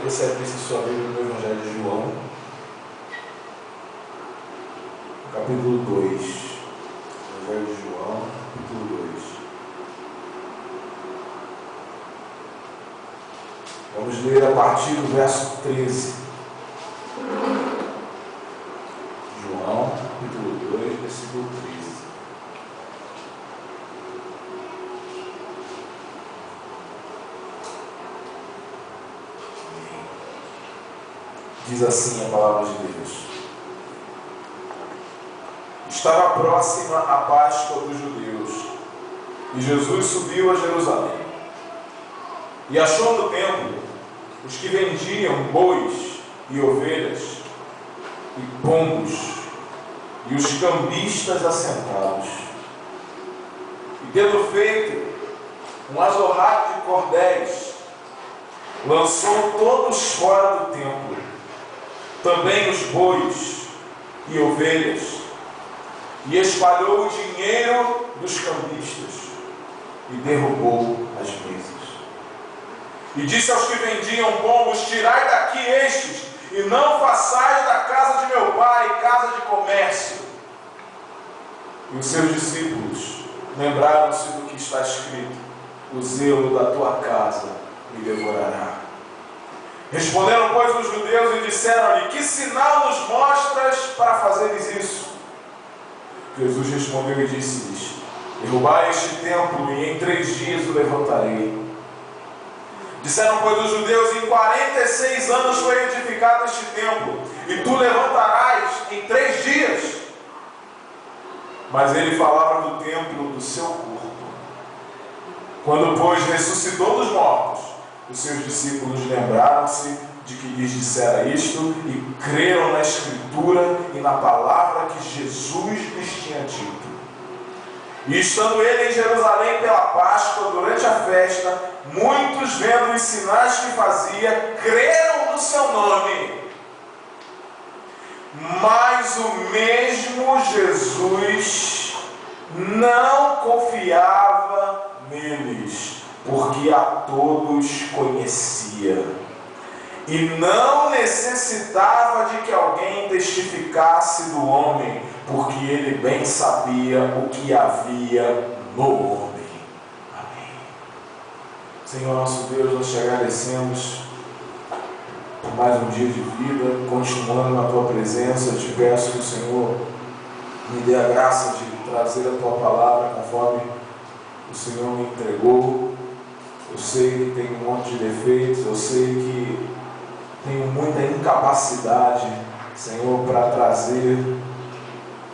Você abrisse sua Bíblia no Evangelho de João, capítulo 2. Evangelho de João, capítulo 2. Vamos ler a partir do verso 13. João, capítulo 2, versículo 13. Diz assim a palavra de Deus: Estava próxima a Páscoa dos judeus, e Jesus subiu a Jerusalém. E achou no templo os que vendiam bois e ovelhas e pombos, e os cambistas assentados. E tendo feito um azorrato de cordéis, lançou todos fora do templo, também os bois e ovelhas, e espalhou o dinheiro dos cambistas, e derrubou as mesas. E disse aos que vendiam pombos: Tirai daqui estes, e não façais da casa de meu pai casa de comércio. E os seus discípulos lembraram-se do que está escrito: O zelo da tua casa me devorará. Responderam, pois, os judeus e disseram-lhe: Que sinal nos mostras para fazeres isso? Jesus respondeu e disse-lhes: Derrubai este templo, e em 3 dias o levantarei. Disseram, pois, os judeus: Em 46 anos foi edificado este templo, e tu levantarás em 3 dias? Mas ele falava do templo do seu corpo. Quando, pois, ressuscitou dos mortos, os seus discípulos lembraram-se de que lhes dissera isto, e creram na Escritura e na palavra que Jesus lhes tinha dito. E estando ele em Jerusalém pela Páscoa, durante a festa, muitos, vendo os sinais que fazia, creram no seu nome. Mas o mesmo Jesus não confiava neles, porque a todos conhecia, e não necessitava de que alguém testificasse do homem, porque ele bem sabia o que havia no homem. Amém. Senhor nosso Deus, nós te agradecemos por mais um dia de vida, continuando na tua presença. Eu te peço que o Senhor me dê a graça de trazer a tua palavra conforme o Senhor me entregou. Eu sei que tenho um monte de defeitos, eu sei que tenho muita incapacidade, Senhor, para trazer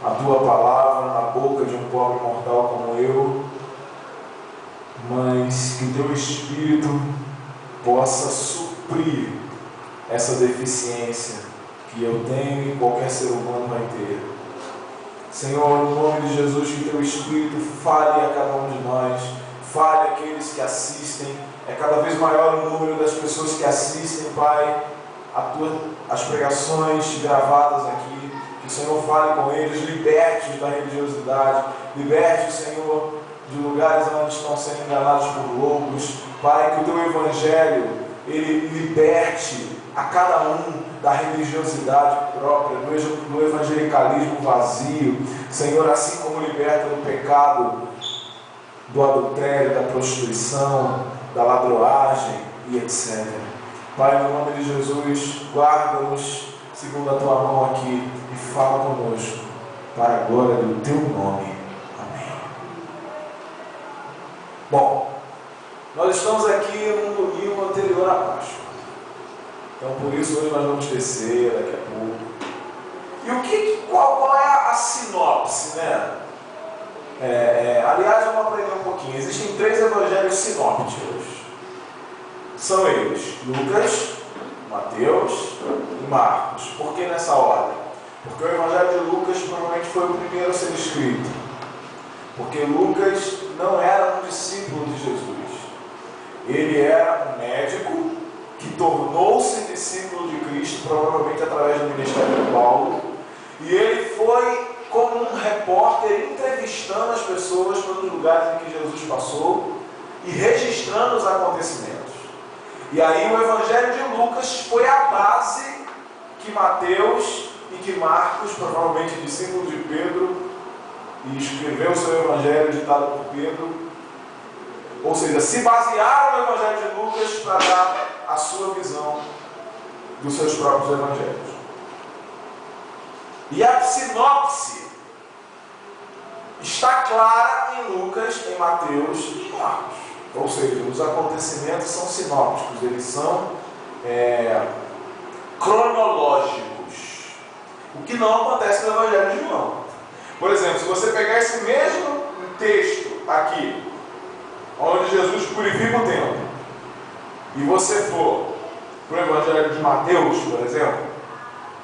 a tua palavra na boca de um pobre mortal como eu, mas que teu Espírito possa suprir essa deficiência que eu tenho e qualquer ser humano vai ter. Senhor, no nome de Jesus, que teu Espírito fale a cada um de nós, fale aqueles que assistem. É cada vez maior o número das pessoas que assistem, Pai, as pregações gravadas aqui. Que o Senhor fale com eles, liberte-os da religiosidade, liberte, Senhor, de lugares onde estão sendo enganados por lobos. Pai, que o teu Evangelho, ele liberte a cada um da religiosidade própria, do evangelicalismo vazio. Senhor, assim como liberta do pecado, do adultério, da prostituição, da ladroagem e etc. Pai, no nome de Jesus, guarda-nos segundo a tua mão aqui e fala conosco para a glória do teu nome. Amém. Bom, nós estamos aqui num domingo anterior à Páscoa. Então, por isso, hoje nós vamos descer daqui a pouco. E qual é a sinopse, né? Aliás, vamos aprender um pouquinho. Existem 3 evangelhos sinópticos. São eles: Lucas, Mateus e Marcos. Por que nessa ordem? Porque o Evangelho de Lucas provavelmente foi o primeiro a ser escrito. Porque Lucas não era um discípulo de Jesus. Ele era um médico que tornou-se discípulo de Cristo, provavelmente através do ministério de Paulo. E ele foi como um repórter entrevistando as pessoas pelos lugares em que Jesus passou e registrando os acontecimentos. E aí o Evangelho de Lucas foi a base que Mateus e que Marcos, provavelmente discípulo de Pedro, e escreveu o seu Evangelho ditado por Pedro, ou seja, se basearam no Evangelho de Lucas para dar a sua visão dos seus próprios evangelhos. E a sinopse está clara em Lucas, em Mateus e em Marcos. Ou seja, os acontecimentos são sinópticos, eles são cronológicos. O que não acontece no Evangelho de João. Por exemplo, se você pegar esse mesmo texto aqui, onde Jesus purifica o templo, e você for para o Evangelho de Mateus, por exemplo,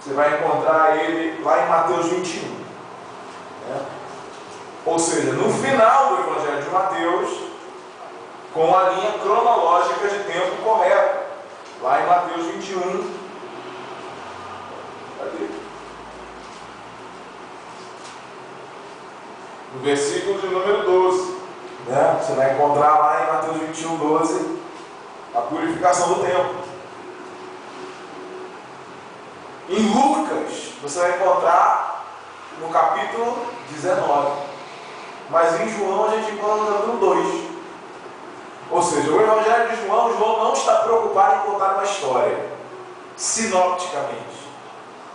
você vai encontrar ele lá em Mateus 21. Né? Ou seja, no final do Evangelho de Mateus, com a linha cronológica de tempo correta, lá em Mateus 21. Cadê? No versículo de número 12. Né? Você vai encontrar lá em Mateus 21, 12, a purificação do templo. Em Lucas, você vai encontrar no capítulo 19. Mas em João a gente encontra no capítulo 2. Ou seja, o Evangelho de João não está preocupado em contar uma história, sinopticamente.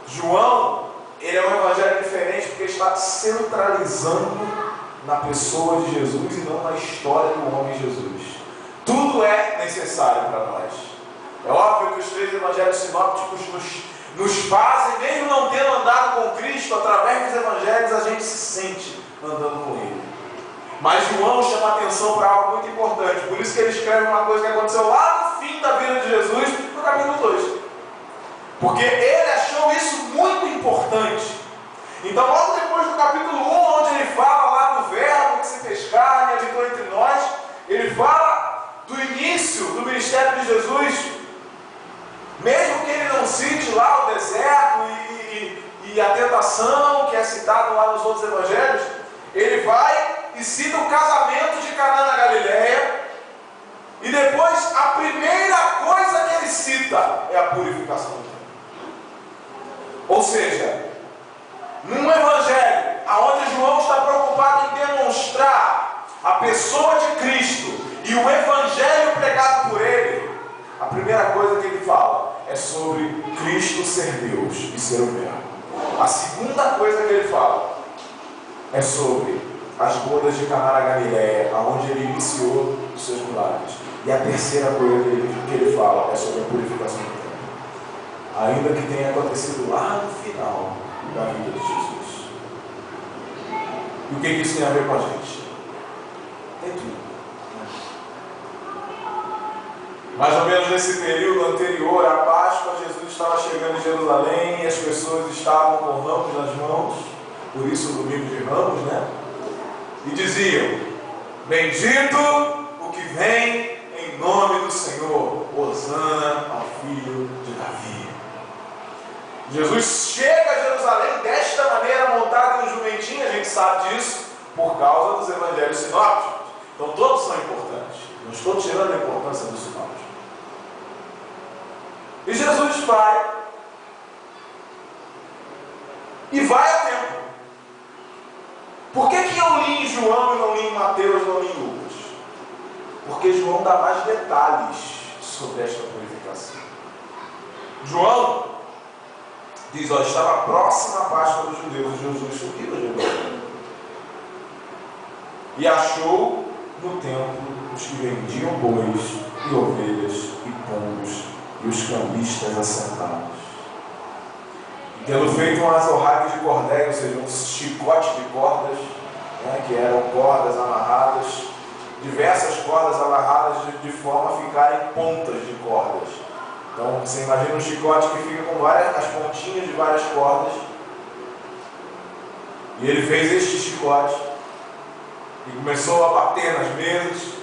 João, ele é um evangelho diferente porque ele está centralizando na pessoa de Jesus e não na história do homem Jesus. Tudo é necessário para nós. É óbvio que os três evangelhos sinópticos nos fazem, mesmo não tendo andado com Cristo, através dos evangelhos a gente se sente andando com Ele. Mas João chama a atenção para algo muito importante. Por isso que ele escreve uma coisa que aconteceu lá no fim da vida de Jesus, no capítulo 2. Porque ele achou isso muito importante. Então, logo depois do capítulo 1, onde ele fala lá do verbo que se fez carne e habitou entre nós, ele fala do início do ministério de Jesus. Mesmo que ele não cite lá o deserto e a tentação, que é citado lá nos outros evangelhos, ele vai e cita o casamento de Caná na Galileia, e depois a primeira coisa que ele cita é a purificação do templo. Ou seja, num evangelho onde João está preocupado em demonstrar a pessoa de Cristo e o evangelho pregado por ele, a primeira coisa que ele fala é sobre Cristo ser Deus e ser o Verbo. A segunda coisa que ele fala é sobre as bodas de Caná na Galileia, onde ele iniciou os seus milagres. E a terceira coisa que ele fala é sobre a purificação do templo, ainda que tenha acontecido lá no final da vida de Jesus. E o que isso tem a ver com a gente? Tem tudo. Mais ou menos nesse período anterior à Páscoa, Jesus estava chegando em Jerusalém e as pessoas estavam com ramos nas mãos, por isso o domingo de Ramos, né? E diziam: bendito o que vem em nome do Senhor, hosana ao filho de Davi. Jesus chega a Jerusalém desta maneira, montado em um jumentinho, a gente sabe disso, por causa dos evangelhos sinópticos. Então todos são importantes. Não estou tirando a importância dos sinópticos. E Jesus vai ao templo. Por que eu li em João e não li em Mateus, não li em Lucas? Porque João dá mais detalhes sobre esta purificação. João diz: estava próxima a Páscoa dos judeus, e Jesus subiu a Jerusalém e achou no templo os que vendiam bois e ovelhas e pombos e os cambistas assentados. E tendo feito umas orragens de cordéis, ou seja, um chicote de cordas, né, que eram cordas amarradas, diversas cordas amarradas de forma a ficarem pontas de cordas. Então você imagina um chicote que fica com as pontinhas de várias cordas. E ele fez este chicote e começou a bater nas mesas.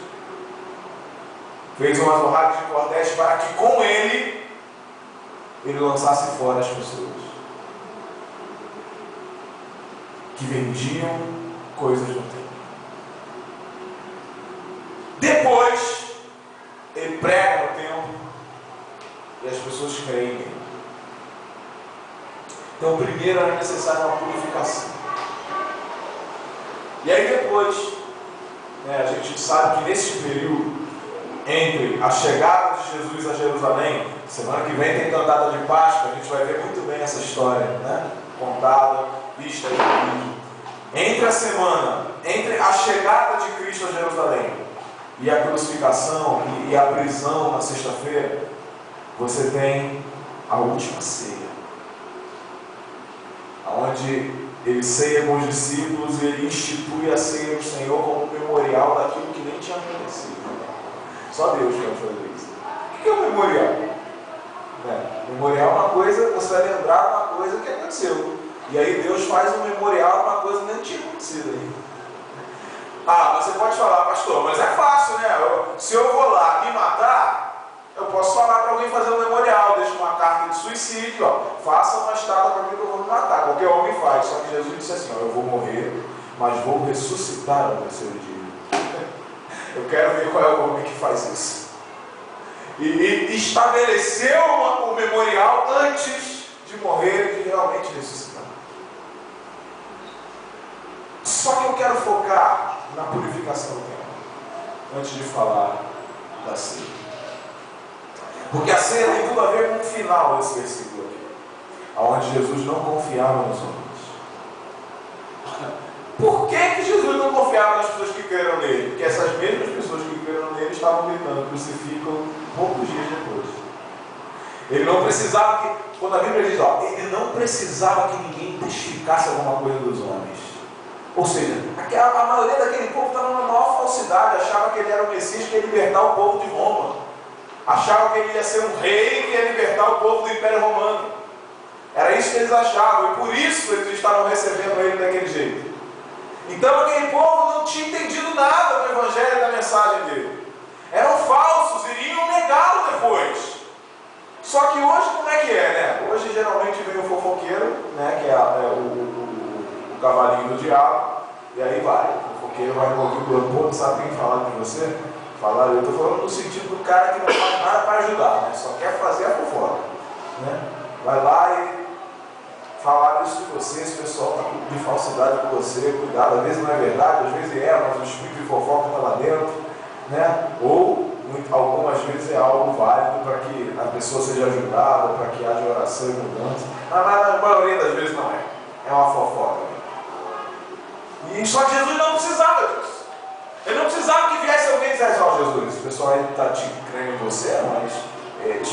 Fez umas orragens de cordéis para que com ele lançasse fora as pessoas que vendiam coisas no templo. Depois ele prega no templo pessoas creem nele. Então, primeiro era necessária uma purificação. E aí depois, a gente sabe que nesse período, entre a chegada de Jesus a Jerusalém, semana que vem tem cantada de Páscoa, a gente vai ver muito bem essa história, contada, vista em vídeo. Entre a semana, entre a chegada de Cristo a Jerusalém e a crucificação e a prisão na sexta-feira, você tem a última ceia, onde ele ceia com os discípulos e ele institui a ceia do Senhor como memorial daquilo que nem tinha acontecido. Só Deus pode fazer isso. O que é um memorial? Memorial é uma coisa, você vai lembrar uma coisa que aconteceu. E aí Deus faz um memorial de uma coisa que nem tinha acontecido aí. Você pode falar, pastor, mas é fácil, se eu vou lá me matar, eu posso falar para alguém fazer um memorial, deixa uma carta de suicídio, faça uma estátua para mim que eu vou me matar. Qualquer homem faz, só que Jesus disse assim, eu vou morrer, mas vou ressuscitar ao terceiro dia. Eu quero ver qual é o homem que faz isso. E estabeleceu o memorial antes de morrer e de realmente ressuscitar. Só que eu quero focar na purificação do tempo, antes de falar da ceia. Porque a ceia tem tudo a ver com o final desse versículo aqui, onde Jesus não confiava nos homens. Por que Jesus não confiava nas pessoas que creram nele? Porque essas mesmas pessoas que creram nele estavam gritando, crucificam poucos dias depois. Ele não precisava que, quando a Bíblia diz, ele não precisava que ninguém testificasse alguma coisa dos homens. Ou seja, a maioria daquele povo estava numa maior falsidade, achava que ele era o Messias que ia libertar o povo de Roma. Achava que ele ia ser um rei que ia libertar o povo do Império Romano. Era isso que eles achavam, e por isso eles estavam recebendo ele daquele jeito. Então aquele povo não tinha entendido nada do Evangelho e da mensagem dele. Eram falsos, iriam negá-lo depois. Só que hoje como é que é, Hoje geralmente vem o fofoqueiro, que é o cavalinho do diabo, e aí vai. O fofoqueiro vai no ouvido do outro, sabe quem falar de você? Eu estou falando no sentido do cara que não faz nada para ajudar, só quer fazer a fofoca. Vai lá e falar isso de você, esse pessoal está de falsidade com você, cuidado, às vezes não é verdade, às vezes mas o espírito de fofoca está lá dentro, ou algumas vezes é algo válido para que a pessoa seja ajudada, para que haja oração e mudança, mas na maioria das vezes não é uma fofoca. E só que Jesus não precisava disso. Ele não precisava que viesse alguém e dissesse, Jesus, o pessoal aí está te crendo em você, mas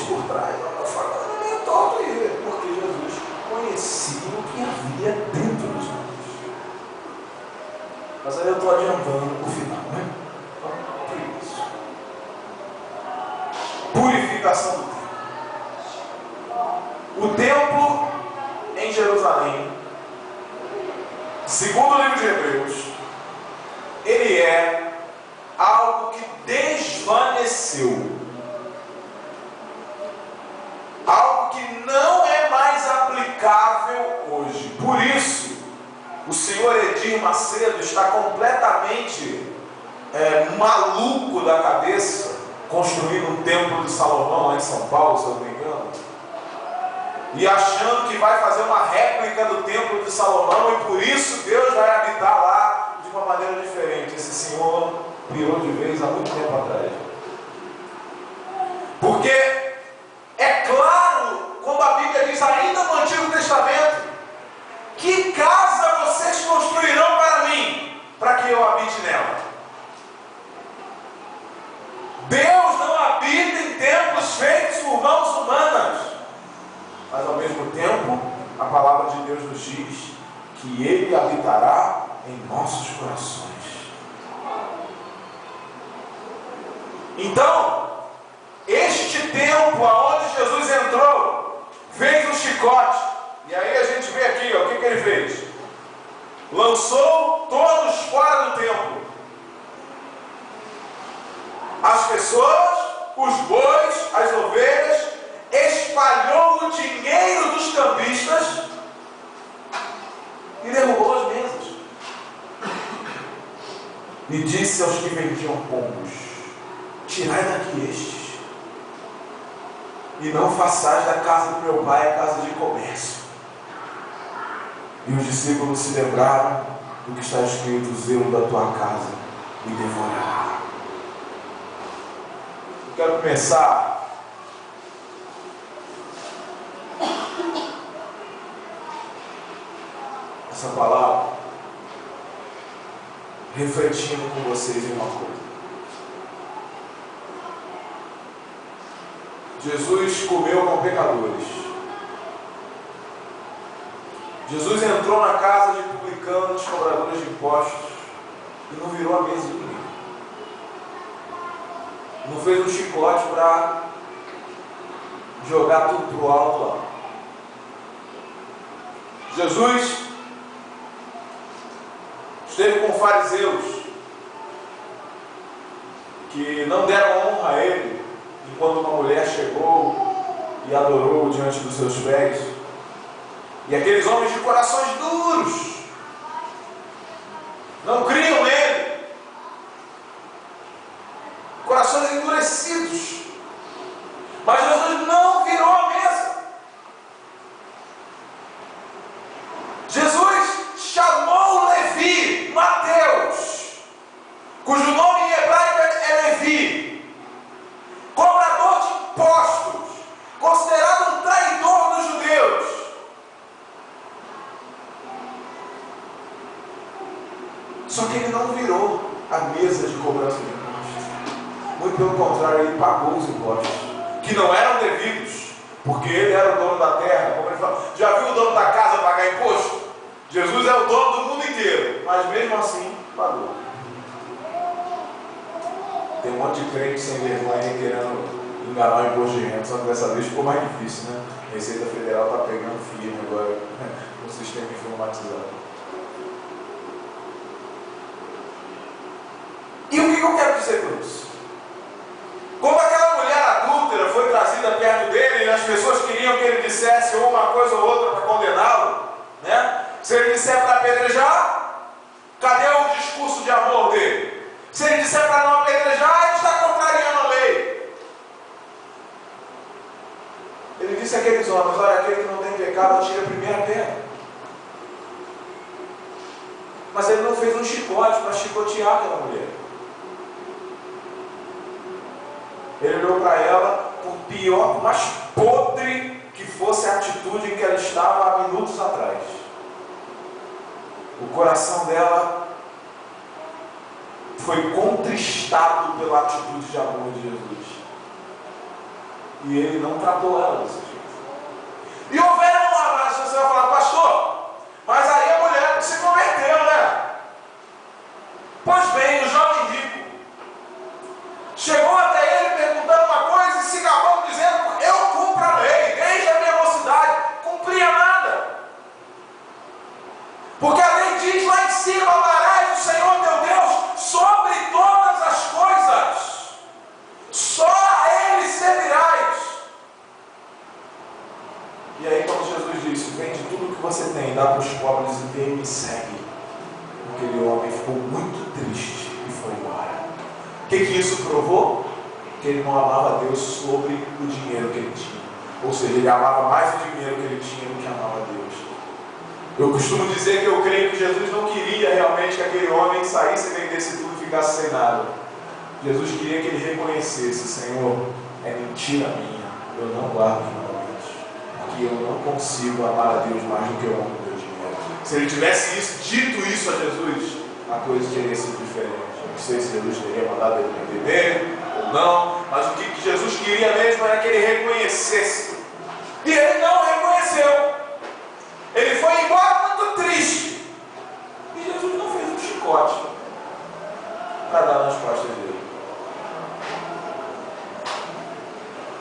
por trás não está falando nem torto aí, porque Jesus conhecia o que havia dentro dos homens. Mas aí eu estou adiantando o final, Por isso. Purificação do templo. O templo em Jerusalém, segundo o livro de Hebreus, ele é algo que desvaneceu. Algo que não é mais aplicável hoje. Por isso, o senhor Edir Macedo está completamente maluco da cabeça, construindo um templo de Salomão lá em São Paulo, se eu não me engano, e achando que vai fazer uma réplica do templo de Salomão e por isso Deus vai habitar lá de uma maneira diferente. Esse senhor pirou de vez há muito tempo atrás. Porque é claro, quando a Bíblia diz ainda no Antigo Testamento, que casa vocês construirão para mim, para que eu habite nela? Deus não habita em templos feitos por mãos humanas. Mas ao mesmo tempo, a palavra de Deus nos diz que Ele habitará em nossos corações. Então, este templo aonde Jesus entrou, fez um chicote. E aí a gente vê aqui, o que ele fez? Lançou todos fora do templo. As pessoas, os bois, as ovelhas, espalhou o dinheiro dos cambistas e derrubou as mesas. E disse aos que vendiam pombos: tirai daqui estes, e não façais da casa do meu pai a casa de comércio. E os discípulos se lembraram do que está escrito: o zelo da tua casa me devorará. Eu quero começar essa palavra refletindo com vocês em uma coisa. Jesus comeu com pecadores. Jesus entrou na casa de publicanos, cobradores de impostos, e não virou a mesa de ninguém. Não fez um chicote para jogar tudo para o alto lá. Jesus esteve com fariseus que não deram honra a ele, enquanto uma mulher chegou e adorou diante dos seus pés. E aqueles homens de corações duros não criam nele, corações endurecidos. Mas Jesus não virou a mesa. Jesus chamou Levi, Mateus, cujo nome em hebraico é Levi, cobrador de impostos, considerado um traidor dos judeus. Só que ele não virou a mesa de cobrança de impostos. Muito pelo contrário, ele pagou os impostos, que não eram devidos, porque ele era o dono da terra. Como ele fala, já viu o dono da casa pagar imposto? Jesus é o dono do mundo inteiro, mas mesmo assim pagou. Tem um monte de crente sem vergonha querendo enganar o imposto de renda, só que dessa vez ficou mais difícil, né? A Receita Federal está pegando firme agora no sistema informatizado. E o que eu quero dizer com isso? Como aquela mulher adúltera foi trazida perto dele e as pessoas queriam que ele dissesse ou uma coisa ou outra para condená-lo, né? Se ele disser para apedrejar, cadê o discurso de amor dele? Se ele disser para não apedrejar, ele está contrariando a lei. Ele disse àqueles homens: olha, aquele que não tem pecado, atire a primeira pedra. Mas ele não fez um chicote para chicotear aquela mulher. Ele olhou para ela, por pior, por mais podre que fosse a atitude em que ela estava há minutos atrás. O coração dela foi contristado pela atitude de amor de Jesus. E ele não tratou ela desse jeito. E houveram lá, mas você vai falar: pastor, mas aí a mulher se converteu, né? Pois bem, o jovem rico chegou até ele perguntando uma coisa e se gabando dizendo: eu cumpro a lei, desde a minha mocidade, cumpria nada. Porque a lei diz lá em cima: amarás o Senhor teu Deus sobre todas as coisas, só a Ele servirás. E aí quando Jesus disse: vende tudo o que você tem, dá para os pobres e vem e me segue, aquele homem ficou muito triste e foi embora. O que isso provou? Que ele não amava Deus sobre o dinheiro que ele tinha. Ou seja, ele amava mais o dinheiro que ele tinha do que amava Deus. Eu costumo dizer que eu creio que Jesus não queria realmente que aquele homem saísse, vendesse tudo e ficasse sem nada. Jesus queria que ele reconhecesse: Senhor, é mentira minha, eu não guardo finalmente, porque eu não consigo amar a Deus mais do que eu amo o meu dinheiro. Se ele tivesse dito isso a Jesus, a coisa teria sido diferente. Eu não sei se Jesus teria mandado ele prender dele ou não, mas o que Jesus queria mesmo era que ele reconhecesse. E ele não reconheceu. Ele foi embora muito triste. E Jesus não fez um chicote para dar nas costas dele.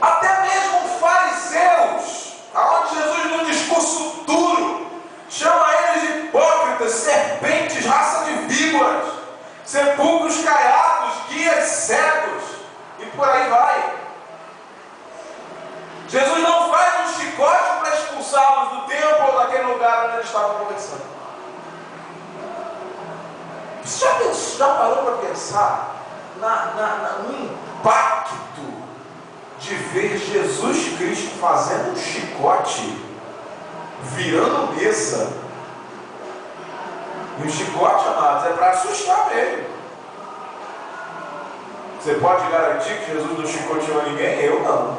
Até mesmo fariseus, aonde Jesus, num discurso duro, chama eles de hipócritas, serpentes, raça de víboras, sepulcros caiados, guias cegos, e por aí vai. Jesus não faz um chicote para expulsá-los do templo ou daquele lugar onde eles estavam conversando. Você já parou para pensar no impacto de ver Jesus Cristo fazendo um chicote, virando mesa. E o chicote, amados, é para assustar mesmo. Você pode garantir que Jesus não chicoteou ninguém? Eu não.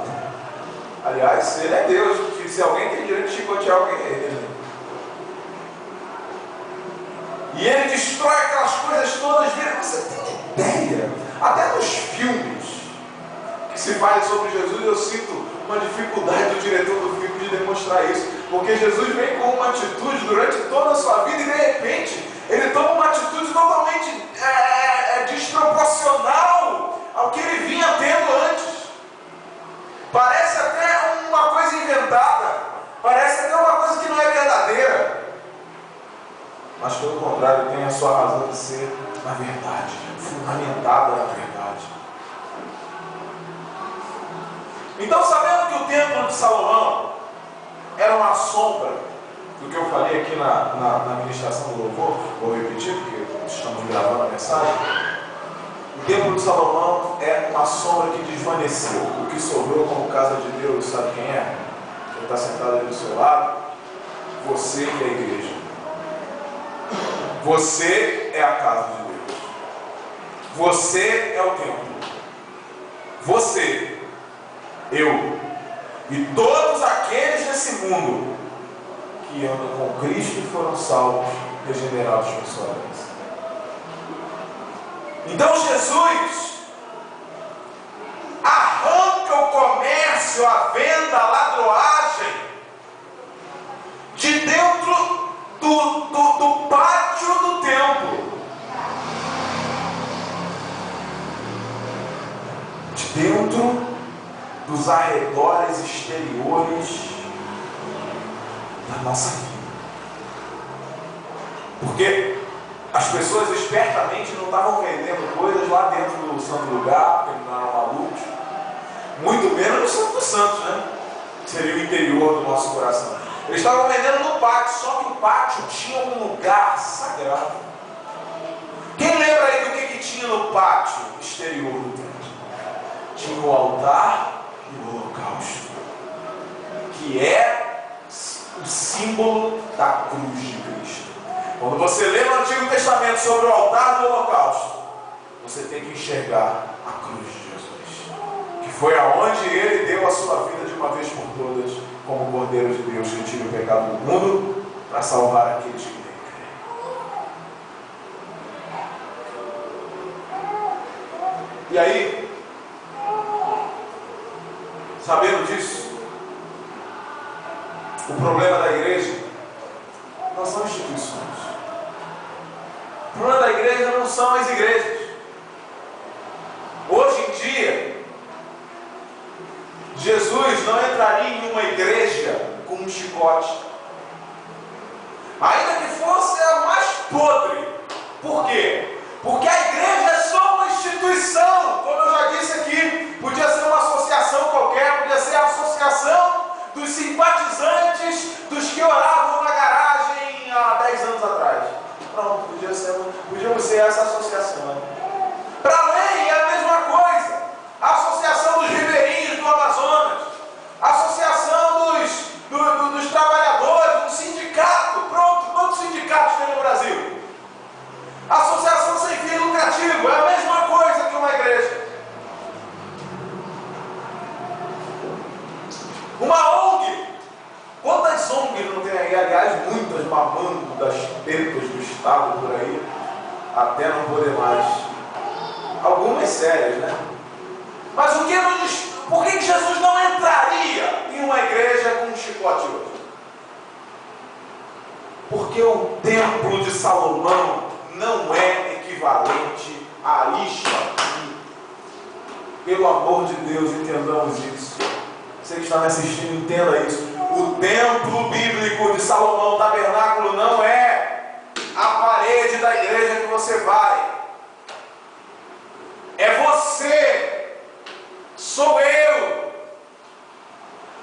Aliás, ele é Deus. Se alguém tem direito de chicotear alguém, é ele. E ele destrói aquelas coisas todas. Você tem ideia? Até nos filmes que se fala sobre Jesus, eu sinto uma dificuldade do diretor do filme de demonstrar isso. Porque Jesus vem com uma atitude durante toda a sua vida e de repente ele toma uma atitude totalmente desproporcional ao que ele vinha tendo antes. Parece até uma coisa inventada, parece até uma coisa que não é verdadeira, mas pelo contrário tem a sua razão de ser na verdade, fundamentada na verdade. Então, sabendo que o templo de Salomão era uma sombra do que eu falei aqui na ministração do louvor, vou repetir porque estamos gravando a mensagem. O templo de Salomão é uma sombra que desvaneceu. O que sobrou como casa de Deus, sabe quem é? Quem está sentado ali do seu lado? Você e a igreja. Você é a casa de Deus. Você é o templo. Você, eu e todos aqueles nesse mundo que andam com Cristo e foram salvos, regenerados por sua graça. Então Jesus arranca o comércio, a venda, a ladroagem de dentro do pátio do templo, de dentro dos arredores exteriores da nossa vida. Porque as pessoas espertamente não estavam vendendo coisas lá dentro do santo lugar, porque eles não eram malucos, muito menos no Santo dos Santos, né? Seria o interior do nosso coração. Eles estavam vendendo no pátio, só que o pátio tinha um lugar sagrado. Quem lembra aí do que tinha no pátio exterior do templo? Tinha o altar e o holocausto, que é o símbolo da cruz de Cristo. Quando você lê no Antigo Testamento sobre o altar do holocausto, você tem que enxergar a cruz de Jesus, que foi aonde ele deu a sua vida de uma vez por todas, como Cordeiro de Deus que tira o pecado do mundo, para salvar aqueles que nele creem. E aí, sabendo disso, o problema da igreja não são instituições. O problema da igreja não são as igrejas. Hoje em dia, Jesus não entraria em uma igreja com um chicote, ainda que fosse a mais podre. Por quê? Porque a igreja é só uma instituição. Como eu já disse aqui, podia ser uma associação qualquer, podia ser a associação dos simpatizantes, dos que oravam na garagem há 10 anos atrás. Pronto, podíamos ser essa associação. Para além, é a mesma coisa. A associação dos ribeirinhos do Amazonas, a associação dos trabalhadores, um sindicato. Pronto, quantos sindicatos tem no Brasil? Associação sem fim lucrativo, é a mesma coisa que uma igreja. Uma ONG. Quantas ONGs não tem aí? Aliás, muitas mamando das tetas do Estado por aí, até não poder mais. Algumas sérias, né? Mas por que Jesus não entraria em uma igreja com um chicote hoje? Porque o templo de Salomão não é equivalente a isto aqui. Pelo amor de Deus, entendamos isso. Você que está me assistindo, entenda isso. O templo bíblico de Salomão, o tabernáculo, não é a parede da igreja que você vai. É você, sou eu.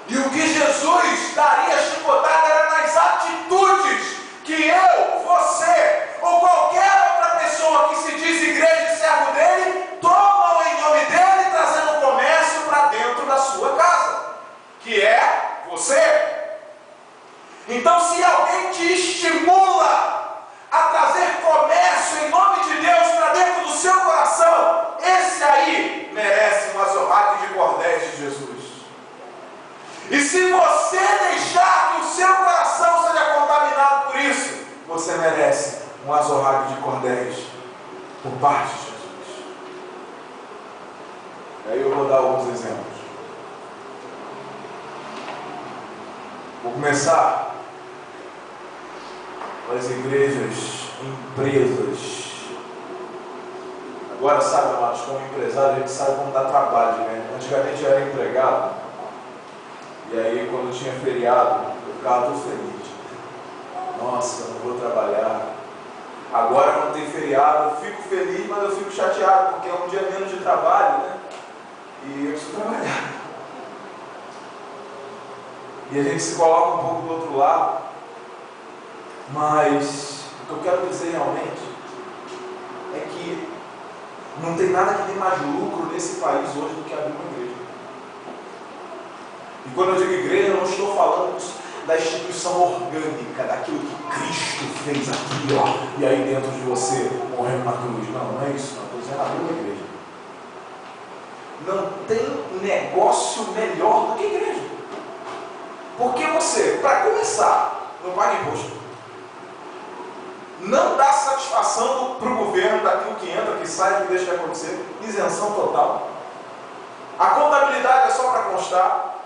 E o que Jesus daria chicotada era nas atitudes que eu, você ou qualquer outra pessoa que se diz igreja e servo dele tomam em nome dele, trazendo o comércio para dentro da sua um azorrague de cordéis por parte de Jesus. Aí eu vou dar alguns exemplos. Vou começar com as igrejas, empresas. Agora, sabe, amados, como empresário, a gente sabe como dá trabalho, né? Antigamente eu era empregado, e aí quando tinha feriado, eu ficava todo feliz. Nossa, eu não vou trabalhar. Agora, quando tem feriado, eu fico feliz, mas eu fico chateado, porque é um dia menos de trabalho, né? E eu preciso trabalhar. E a gente se coloca um pouco do outro lado, mas o que eu quero dizer realmente é que não tem nada que dê mais lucro nesse país hoje do que abrir uma igreja. E quando eu digo igreja, eu não estou falando da instituição orgânica, daquilo que Cristo fez aqui, ó, e aí dentro de você morrendo na cruz. Não, não é isso, não. Estou dizendo abrir uma igreja. Não tem negócio melhor do que igreja. Porque você, para começar, não paga imposto. Não dá satisfação para o governo daquilo que entra, que sai, que deixa de acontecer. Isenção total. A contabilidade é só para constar.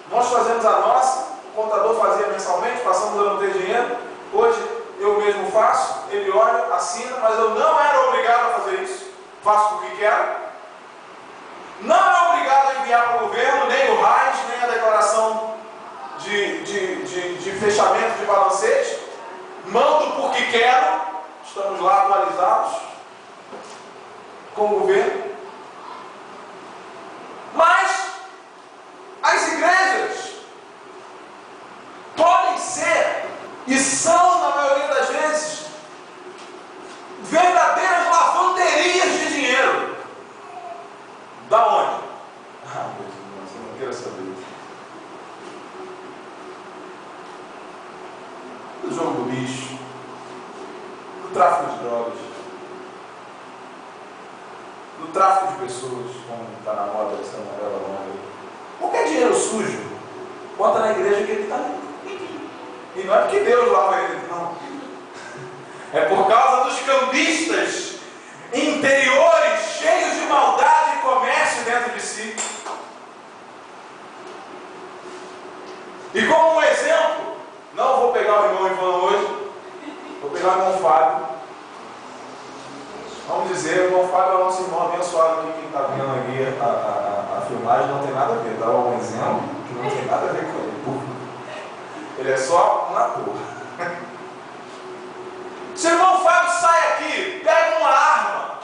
Nós fazemos a nossa. O contador fazia mensalmente, passamos a não ter dinheiro. Hoje eu mesmo faço. Ele olha, assina, mas eu não era obrigado a fazer isso. Faço porque quero. Não é obrigado a enviar para o governo nem o RAIS, nem a declaração de fechamento de balancete. Mando porque quero. Estamos lá atualizados com o governo. Mas as igrejas podem ser, e são na maioria das vezes, verdadeiras lavanderias de dinheiro. Da onde? Ah, meu Deus, eu não quero saber isso. Do jogo do bicho, do tráfico de drogas, do tráfico de pessoas, como está na moda essa novela longa. Qualquer dinheiro sujo, bota na igreja que ele está limpo. E não é porque Deus lava ele, não. É por causa dos cambistas interiores, cheios de maldade e comércio dentro de si. E como um exemplo, não vou pegar o irmão Ivan hoje, vou pegar o irmão Fábio. Vamos dizer, o irmão Fábio é o nosso irmão abençoado aqui, quem está vendo aqui a filmagem não tem nada a ver, dá um exemplo que não tem nada a ver com ele. Ele é só um ator. Se o irmão Fábio sai aqui, pega uma arma,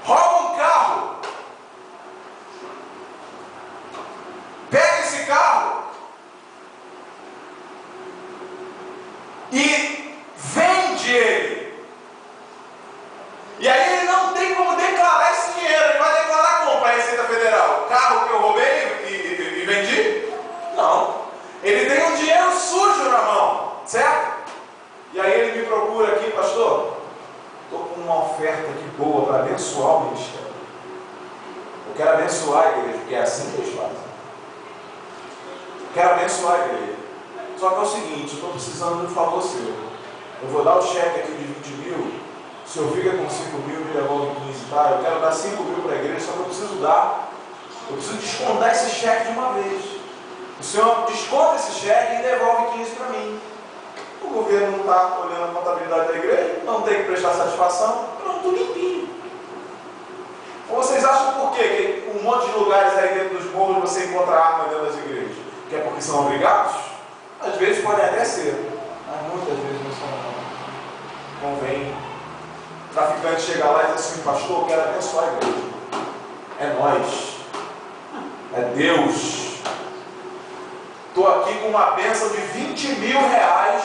rouba um carro, pega esse carro e vende ele. E aí ele não tem como declarar esse dinheiro. Ele vai declarar como para a Receita Federal? Carro que eu roubei e vendi? Não. Ele tem um dinheiro sujo na mão, certo? E aí ele me procura aqui, pastor, estou com uma oferta aqui boa para abençoar o ministério. Eu quero abençoar a igreja, porque é assim que eles fazem. Quero abençoar a igreja. Só que é o seguinte, estou precisando de um favor seu. Eu vou dar o cheque aqui de 20 mil, o senhor fica com 5 mil, me devolve 15, tá? Eu quero dar 5 mil para a igreja, só que eu preciso descontar esse cheque de uma vez. O senhor desconta esse cheque e devolve 15 para mim. O governo não está olhando a contabilidade da igreja, não tem que prestar satisfação, pronto, limpinho. Ou vocês acham por quê que um monte de lugares aí dentro dos morros você encontra arma dentro das igrejas? Que é porque são obrigados? Às vezes podem até ser, mas muitas vezes não são. Convém. O traficante chega lá e diz assim, pastor, eu quero abençoar a igreja. É nós. É Deus. Estou aqui com uma bênção de 20 mil reais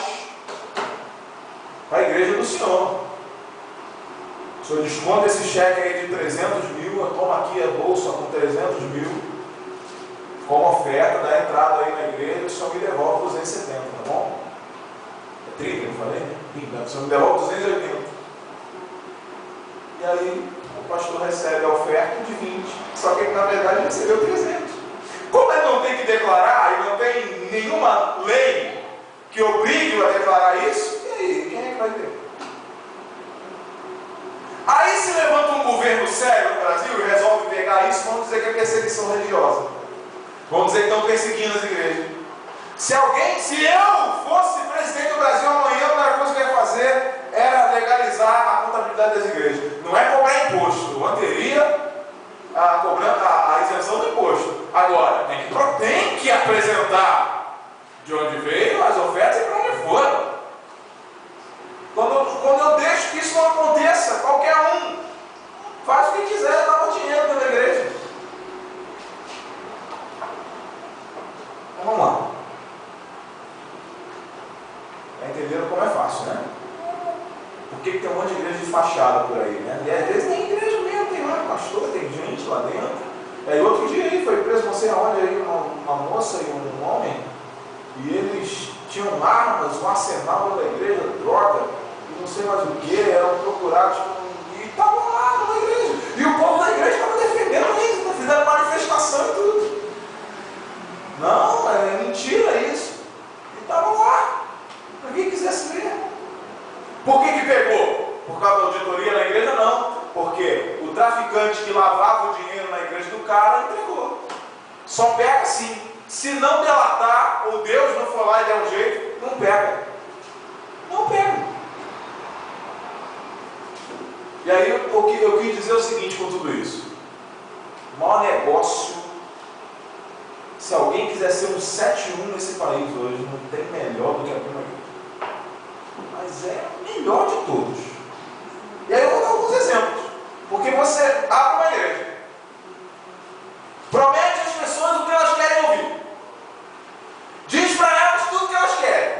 para a igreja do Senhor. O senhor desconta esse cheque aí de 300 mil, eu tomo aqui a bolsa com 300 mil, como oferta, dá entrada aí na igreja, o senhor me devolve 270, tá bom? É 30, eu falei, né? O senhor me devolve 280. E aí o pastor recebe a oferta de 20, só que ele na verdade recebeu 300. Como ele não tem que declarar, e não tem nenhuma lei que obrigue a declarar isso, e aí vai ter. Aí se levanta um governo sério no Brasil e resolve pegar isso, vamos dizer que é perseguição religiosa. Vamos dizer que estão perseguindo as igrejas. Se eu fosse presidente do Brasil amanhã, a primeira coisa que eu ia fazer era legalizar a contabilidade das igrejas. Não é cobrar imposto, eu manteria a isenção do imposto. Agora, tem que apresentar de onde veio as ofertas e para onde foram. Quando eu deixo que isso não aconteça, qualquer um faz o que quiser, dá o dinheiro pela igreja. Então, vamos lá. Entenderam como é fácil, né? Por que tem um monte de igreja de fachada por aí, né? E às vezes tem igreja mesmo, tem lá pastor, tem gente lá dentro. Aí outro dia aí foi preso não sei aonde aí uma moça e um homem, e eles tinham armas, um arsenal da igreja, droga, e não sei mais o que, eram procurados e estavam lá na igreja. E o povo da igreja estava defendendo eles, fizeram manifestação e tudo. Não, é mentira isso. E estavam lá. Para quem quisesse ler. Por que pegou? Por causa da auditoria na igreja? Não. Porque o traficante que lavava o dinheiro na igreja do cara entregou. Só pega assim. Se não delatar, ou Deus não for lá e der um jeito, não pega. Não pega. E aí eu quis dizer o seguinte com tudo isso. O maior negócio, se alguém quiser ser um 7-1 nesse país hoje, não tem melhor do que a Prima Igreja. Mas é o melhor de todos. E aí eu vou dar alguns exemplos. Porque você abre uma igreja, promete às pessoas o que elas querem ouvir, diz para elas tudo o que elas querem,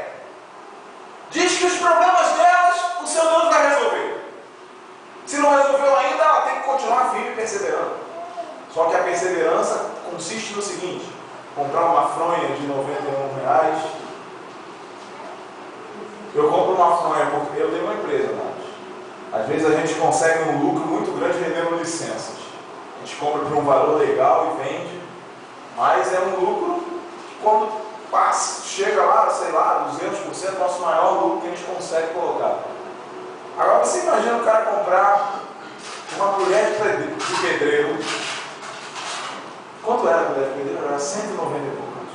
diz que os problemas delas o seu Deus vai resolver. Se não resolveu ainda, ela tem que continuar firme e perseverando. Só que a perseverança consiste no seguinte: comprar uma fronha de R$91. Eu compro uma fronha porque eu tenho uma empresa, mas às vezes a gente consegue um lucro muito grande vendendo licenças. A gente compra por um valor legal e vende, mas é um lucro que quando passa, chega lá, sei lá, 200%, nosso maior lucro que a gente consegue colocar. Agora você imagina o cara comprar uma colher de pedreiro. Quanto era a colher de pedreiro? Era 190 e poucos.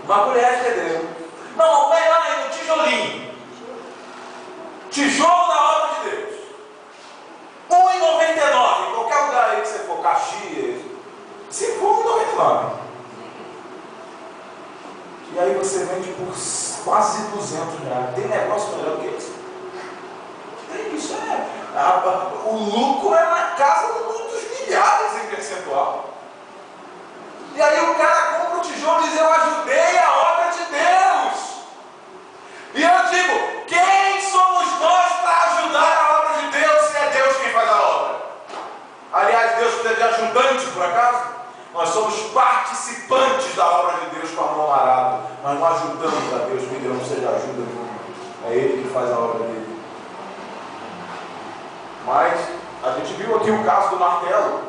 Uma colher de pedreiro. Não, vai lá aí no tijolinho. Tijolo da obra de Deus. R$1,99. Em qualquer lugar aí que você for, Caxias. Se for R$1,99. E aí você vende por quase R$200. Tem negócio melhor do que isso? Tem isso, o lucro é na casa de muitos milhares em percentual. E aí o cara compra o tijolo e diz: eu ajudei a obra de Deus. E eu digo: quem somos nós para ajudar a obra de Deus se é Deus quem faz a obra? Aliás, Deus precisa de ajudante, por acaso? Nós somos participantes da obra de Deus com a mão arada. Nós não ajudamos a Deus, que Deus não seja ajuda nenhuma. É Ele que faz a obra dele. Mas a gente viu aqui o caso do martelo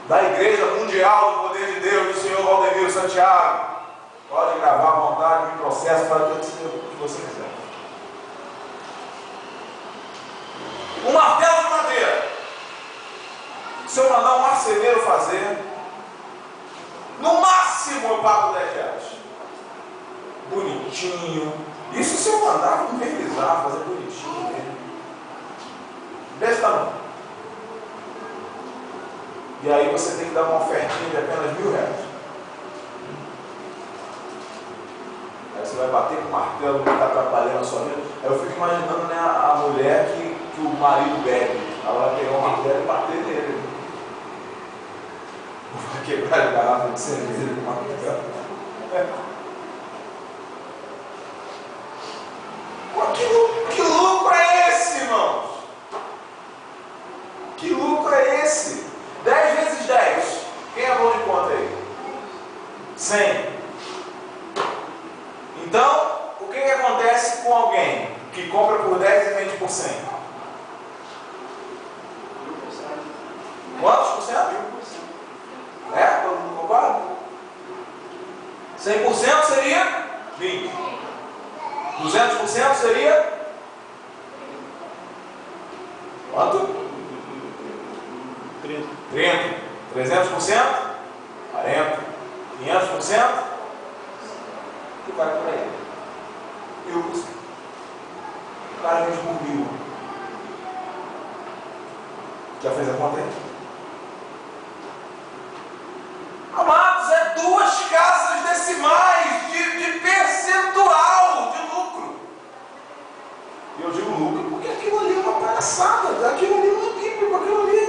da Igreja Mundial do Poder de Deus, do Senhor Valdemiro Santiago. Pode gravar à vontade, me processo para o que você quiser. Um martelo de madeira. Se eu mandar um marceneiro fazer, no máximo eu pago R$10. Bonitinho. Isso se eu mandar envernizar, fazer bonitinho mesmo. Desse tamanho. E aí você tem que dar uma ofertinha de apenas R$1.000. Aí você vai bater com o martelo que está atrapalhando a sua vida. Aí eu fico imaginando, né, a mulher que o marido bebe. Ela vai pegar o martelo e bater nele. Vai quebrar a garrafa de cerveja com o martelo. Que lucro é esse, irmãos? Que lucro é esse? 10 vezes 10. Quem é bom de conta aí? 100. Então, o que acontece com alguém que compra por 10 e vende por 100? Quantos por cento? É? Todo mundo concorda? 100% seria 20. 200% 200% seria? Quanto? 30. 300%? 40. 500%? E vai por aí. 1000%. O cara vende por 1000. Já fez a conta aí? Amados, é 2 casas decimais de percentual de lucro. E eu digo lucro porque aquilo ali é uma palhaçada, aquilo ali não é bíblico, aquilo ali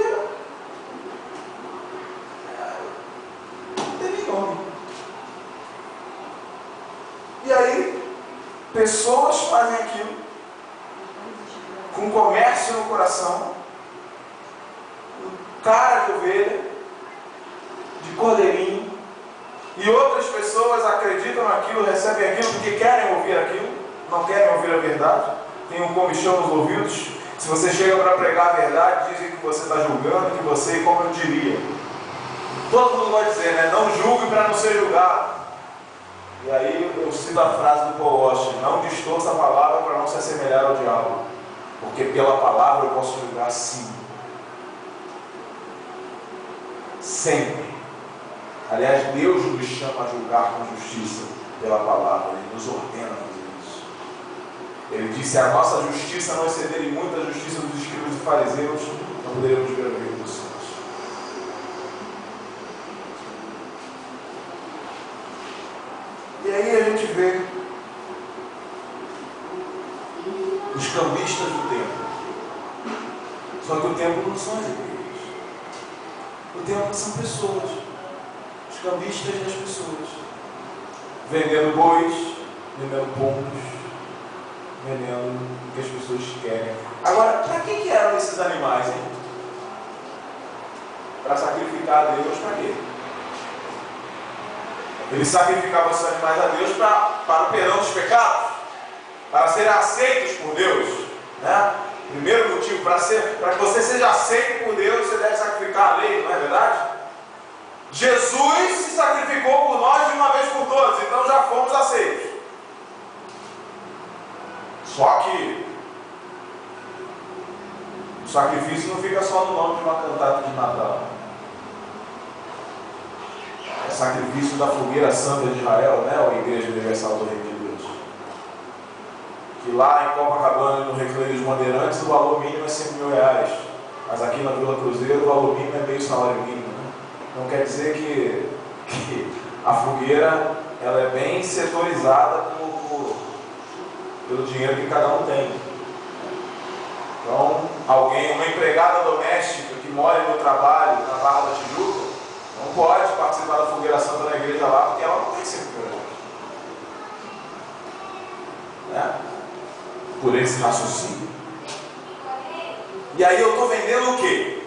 não tem nem nome. E aí, pessoas fazem aquilo com comércio no coração, cara de ovelha, de cordeirinho, e outras pessoas acreditam naquilo, recebem aquilo porque querem ouvir aquilo, não querem ouvir a verdade, tem um comichão nos ouvidos. Se você chega para pregar a verdade, dizem que você está julgando, que você, como eu diria, todo mundo vai dizer, né? Não julgue para não ser julgado. E aí eu cito a frase do Paul Washer: não distorça a palavra para não se assemelhar ao diabo, porque pela palavra eu posso julgar sim. Sempre. Aliás, Deus nos chama a julgar com justiça pela palavra. Ele nos ordena a fazer isso. Ele disse: se a nossa justiça não exceder em muito a justiça dos escribas e fariseus, não poderemos ver o reino dos céus. E aí a gente vê os cambistas do templo. Só que o templo não são as igrejas. O templo são pessoas. Os cambistas das pessoas. Vendendo bois, vendendo pombos, vendendo o que as pessoas querem. Agora, para que eram esses animais, hein? Para sacrificar a Deus, para quê? Eles sacrificavam esses animais a Deus para o perdão dos pecados, para serem aceitos por Deus, né? Primeiro motivo, para que você seja aceito por Deus, você deve sacrificar a lei, não é verdade? Jesus se sacrificou por nós de uma vez por todas, então já fomos aceitos. Só que o sacrifício não fica só no nome de uma cantata de Natal. É sacrifício da fogueira santa de Israel, né? Ou a Igreja Universal do Reino de Deus. Que lá em Copacabana, no Recreio dos Bandeirantes, o valor mínimo é 5 mil reais. Mas aqui na Vila Cruzeiro, o valor mínimo é meio salário mínimo, né? Então quer dizer que a fogueira ela é bem setorizada pelo dinheiro que cada um tem. Então, uma empregada doméstica que mora no trabalho, na Barra da Tijuca, não pode participar da fogueira santa na igreja lá, porque ela não tem 5 mil reais. Né? Por esse raciocínio. E aí eu estou vendendo o quê?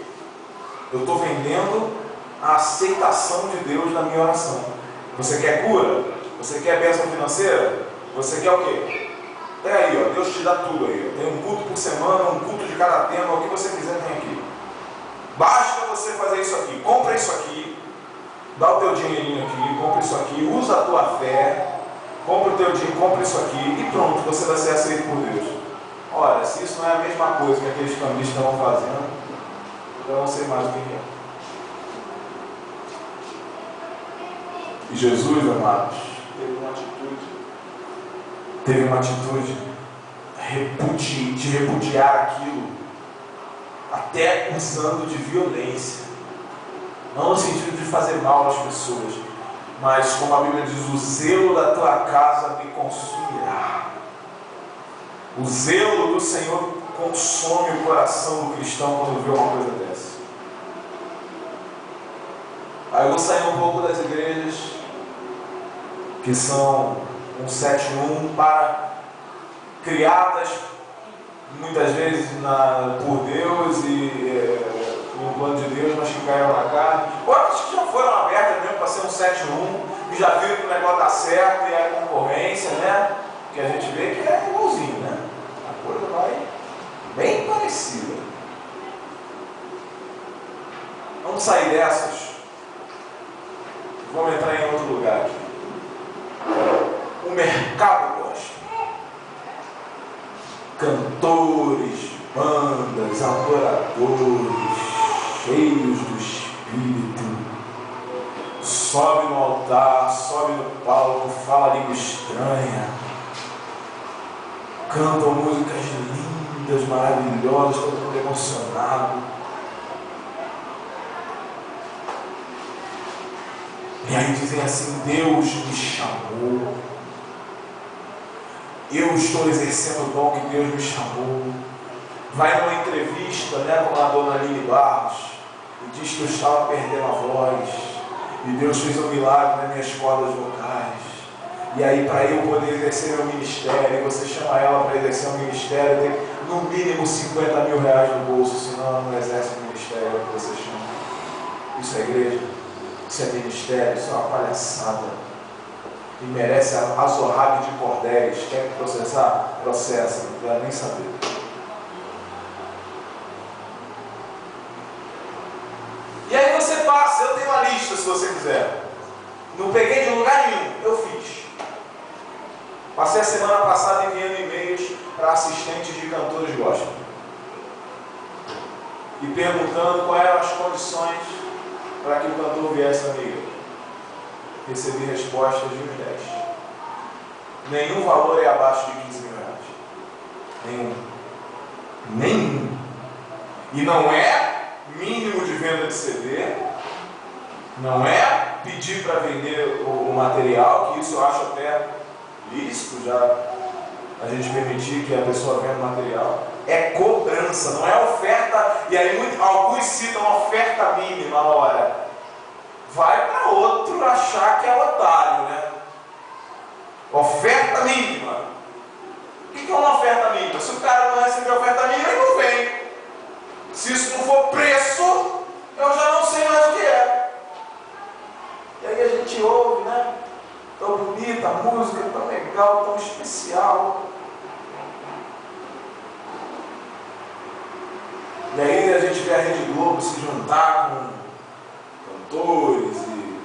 Eu estou vendendo a aceitação de Deus na minha oração. Você quer cura? Você quer bênção financeira? Você quer o quê? Tem aí, ó, Deus te dá tudo aí. Tem um culto por semana, um culto de cada tema, o que você quiser tem aqui. Basta você fazer isso aqui, compra isso aqui, dá o teu dinheirinho aqui, compra isso aqui, usa a tua fé, compra o teu dinheiro, compra isso aqui e pronto, você vai ser aceito por Deus. Olha, se isso não é a mesma coisa que aqueles cambistas estão fazendo, eu não sei mais o que é. E Jesus, amados, teve uma atitude de repudiar aquilo, até usando de violência, não no sentido de fazer mal às pessoas, mas como a Bíblia diz, o zelo da tua casa me consumirá. O zelo do Senhor consome o coração do cristão quando vê uma coisa dessa. Aí eu vou sair um pouco das igrejas que são 171 criadas muitas vezes por Deus e no plano de Deus, mas que caíram na carne. Outras que já foram abertas mesmo para ser 171 e já viram que o negócio dá certo e é concorrência, né? Que a gente vê que é igualzinho, né? A coisa vai bem parecida. Vamos sair dessas. Vamos entrar em outro lugar aqui. O mercado gosta. cantores, bandas, adoradores, cheios do Espírito, sobe no altar, sobe no palco, fala língua estranha, cantam músicas lindas, maravilhosas, todo mundo emocionado. E aí dizem assim: Deus me chamou, eu estou exercendo o dom que Deus me chamou. Vai numa entrevista, né, com a dona Lili Barros, e diz que eu estava perdendo a voz, e Deus fez um milagre nas minhas cordas vocais. E aí, para eu poder exercer meu ministério, você chama ela para exercer um ministério, tem no mínimo 50 mil reais no bolso, senão ela não exerce o ministério que você chama. Isso é igreja? Isso é ministério? Isso é uma palhaçada. E merece a azorrague de cordéis. Quer processar? Processa, não quero nem saber. E aí você passa, eu tenho uma lista se você quiser. Não peguei de lugar nenhum, eu fiz. Passei a semana passada enviando e-mails para assistentes de cantores gospel. E perguntando quais eram as condições para que o cantor viesse à minha igreja. Recebi respostas de uns 10. Nenhum valor é abaixo de 15 mil reais. Nenhum. E não é mínimo de venda de CD, não é pedir para vender o material, que isso eu acho até lícito, já a gente permitir que a pessoa venda o material. É cobrança, não é oferta. E aí alguns citam oferta mínima. Ora, vai para outro achar que é otário, né? Oferta mínima. O que é uma oferta mínima? Se o cara não receber oferta mínima, ele não vem. Se isso não for preço, eu já não sei mais o que é. E aí a gente ouve, né? Tão bonita a música, tão legal, tão especial. E aí a gente vê a Rede Globo se juntar com cantores e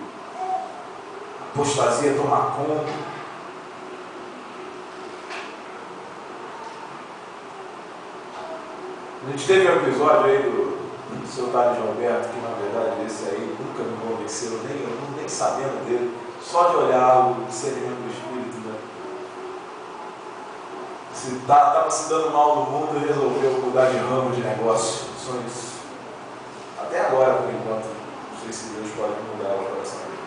apostasia tomar conta. A gente teve um episódio aí do seu Thales Roberto, que na verdade esse aí nunca me convenceu, nem sabendo dele, só de olhar o discernimento do Espírito, né? Se estava se dando mal no mundo, ele resolveu mudar de ramo de negócio. Até agora, por enquanto, não sei se Deus pode mudar o coração dele.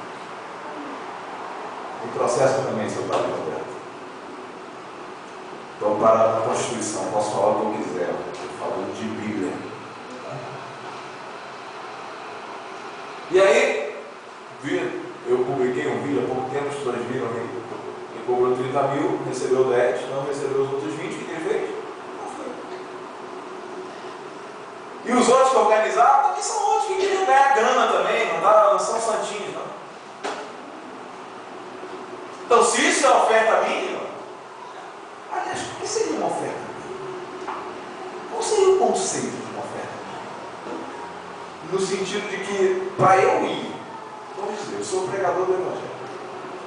O processo também, seu Thales Roberto. Estou parado na Constituição, posso falar o que eu quiser, falando de Bíblia. E aí, eu publiquei um vídeo há pouco tempo, as pessoas viram aí. Ele cobrou 30 mil, recebeu 10, não recebeu os outros 20, o que ele fez? Não foi. E os outros que organizaram também são outros que queriam ganhar grana também, não são santinhos, não. Então, se isso é oferta mínima, aliás, o que seria uma oferta mínima? Qual seria o conceito de uma oferta mínima? No sentido de que, para eu ir, vamos dizer, eu sou pregador do Evangelho.